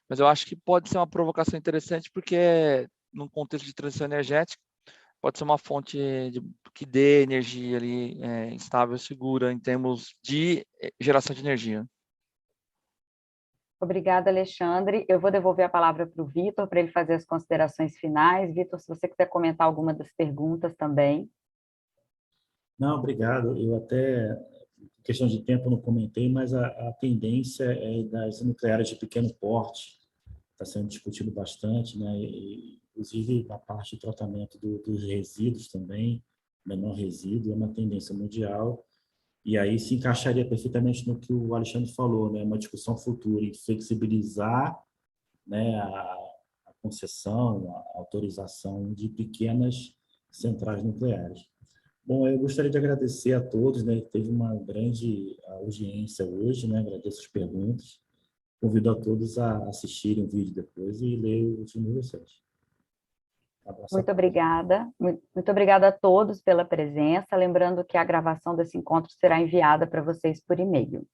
Mas eu acho que pode ser uma provocação interessante, porque num contexto de transição energética, pode ser uma fonte que dê energia ali estável e segura em termos de geração de energia. Obrigada, Alexandre. Eu vou devolver a palavra para o Vitor, para ele fazer as considerações finais. Vitor, se você quiser comentar alguma das perguntas também. Não, obrigado. Eu até, questão de tempo, não comentei, mas a tendência é das nucleares de pequeno porte, está sendo discutido bastante, né? E, inclusive na parte de tratamento dos resíduos também, menor resíduo, é uma tendência mundial. E aí se encaixaria perfeitamente no que o Alexandre falou, né? Uma discussão futura em flexibilizar, né, a concessão, a autorização de pequenas centrais nucleares. Bom, eu gostaria de agradecer a todos, né? Teve uma grande audiência hoje, né? Agradeço as perguntas. Convido a todos a assistirem o vídeo depois e ler o último research. Muito obrigada. Muito obrigada a todos pela presença. Lembrando que a gravação desse encontro será enviada para vocês por e-mail.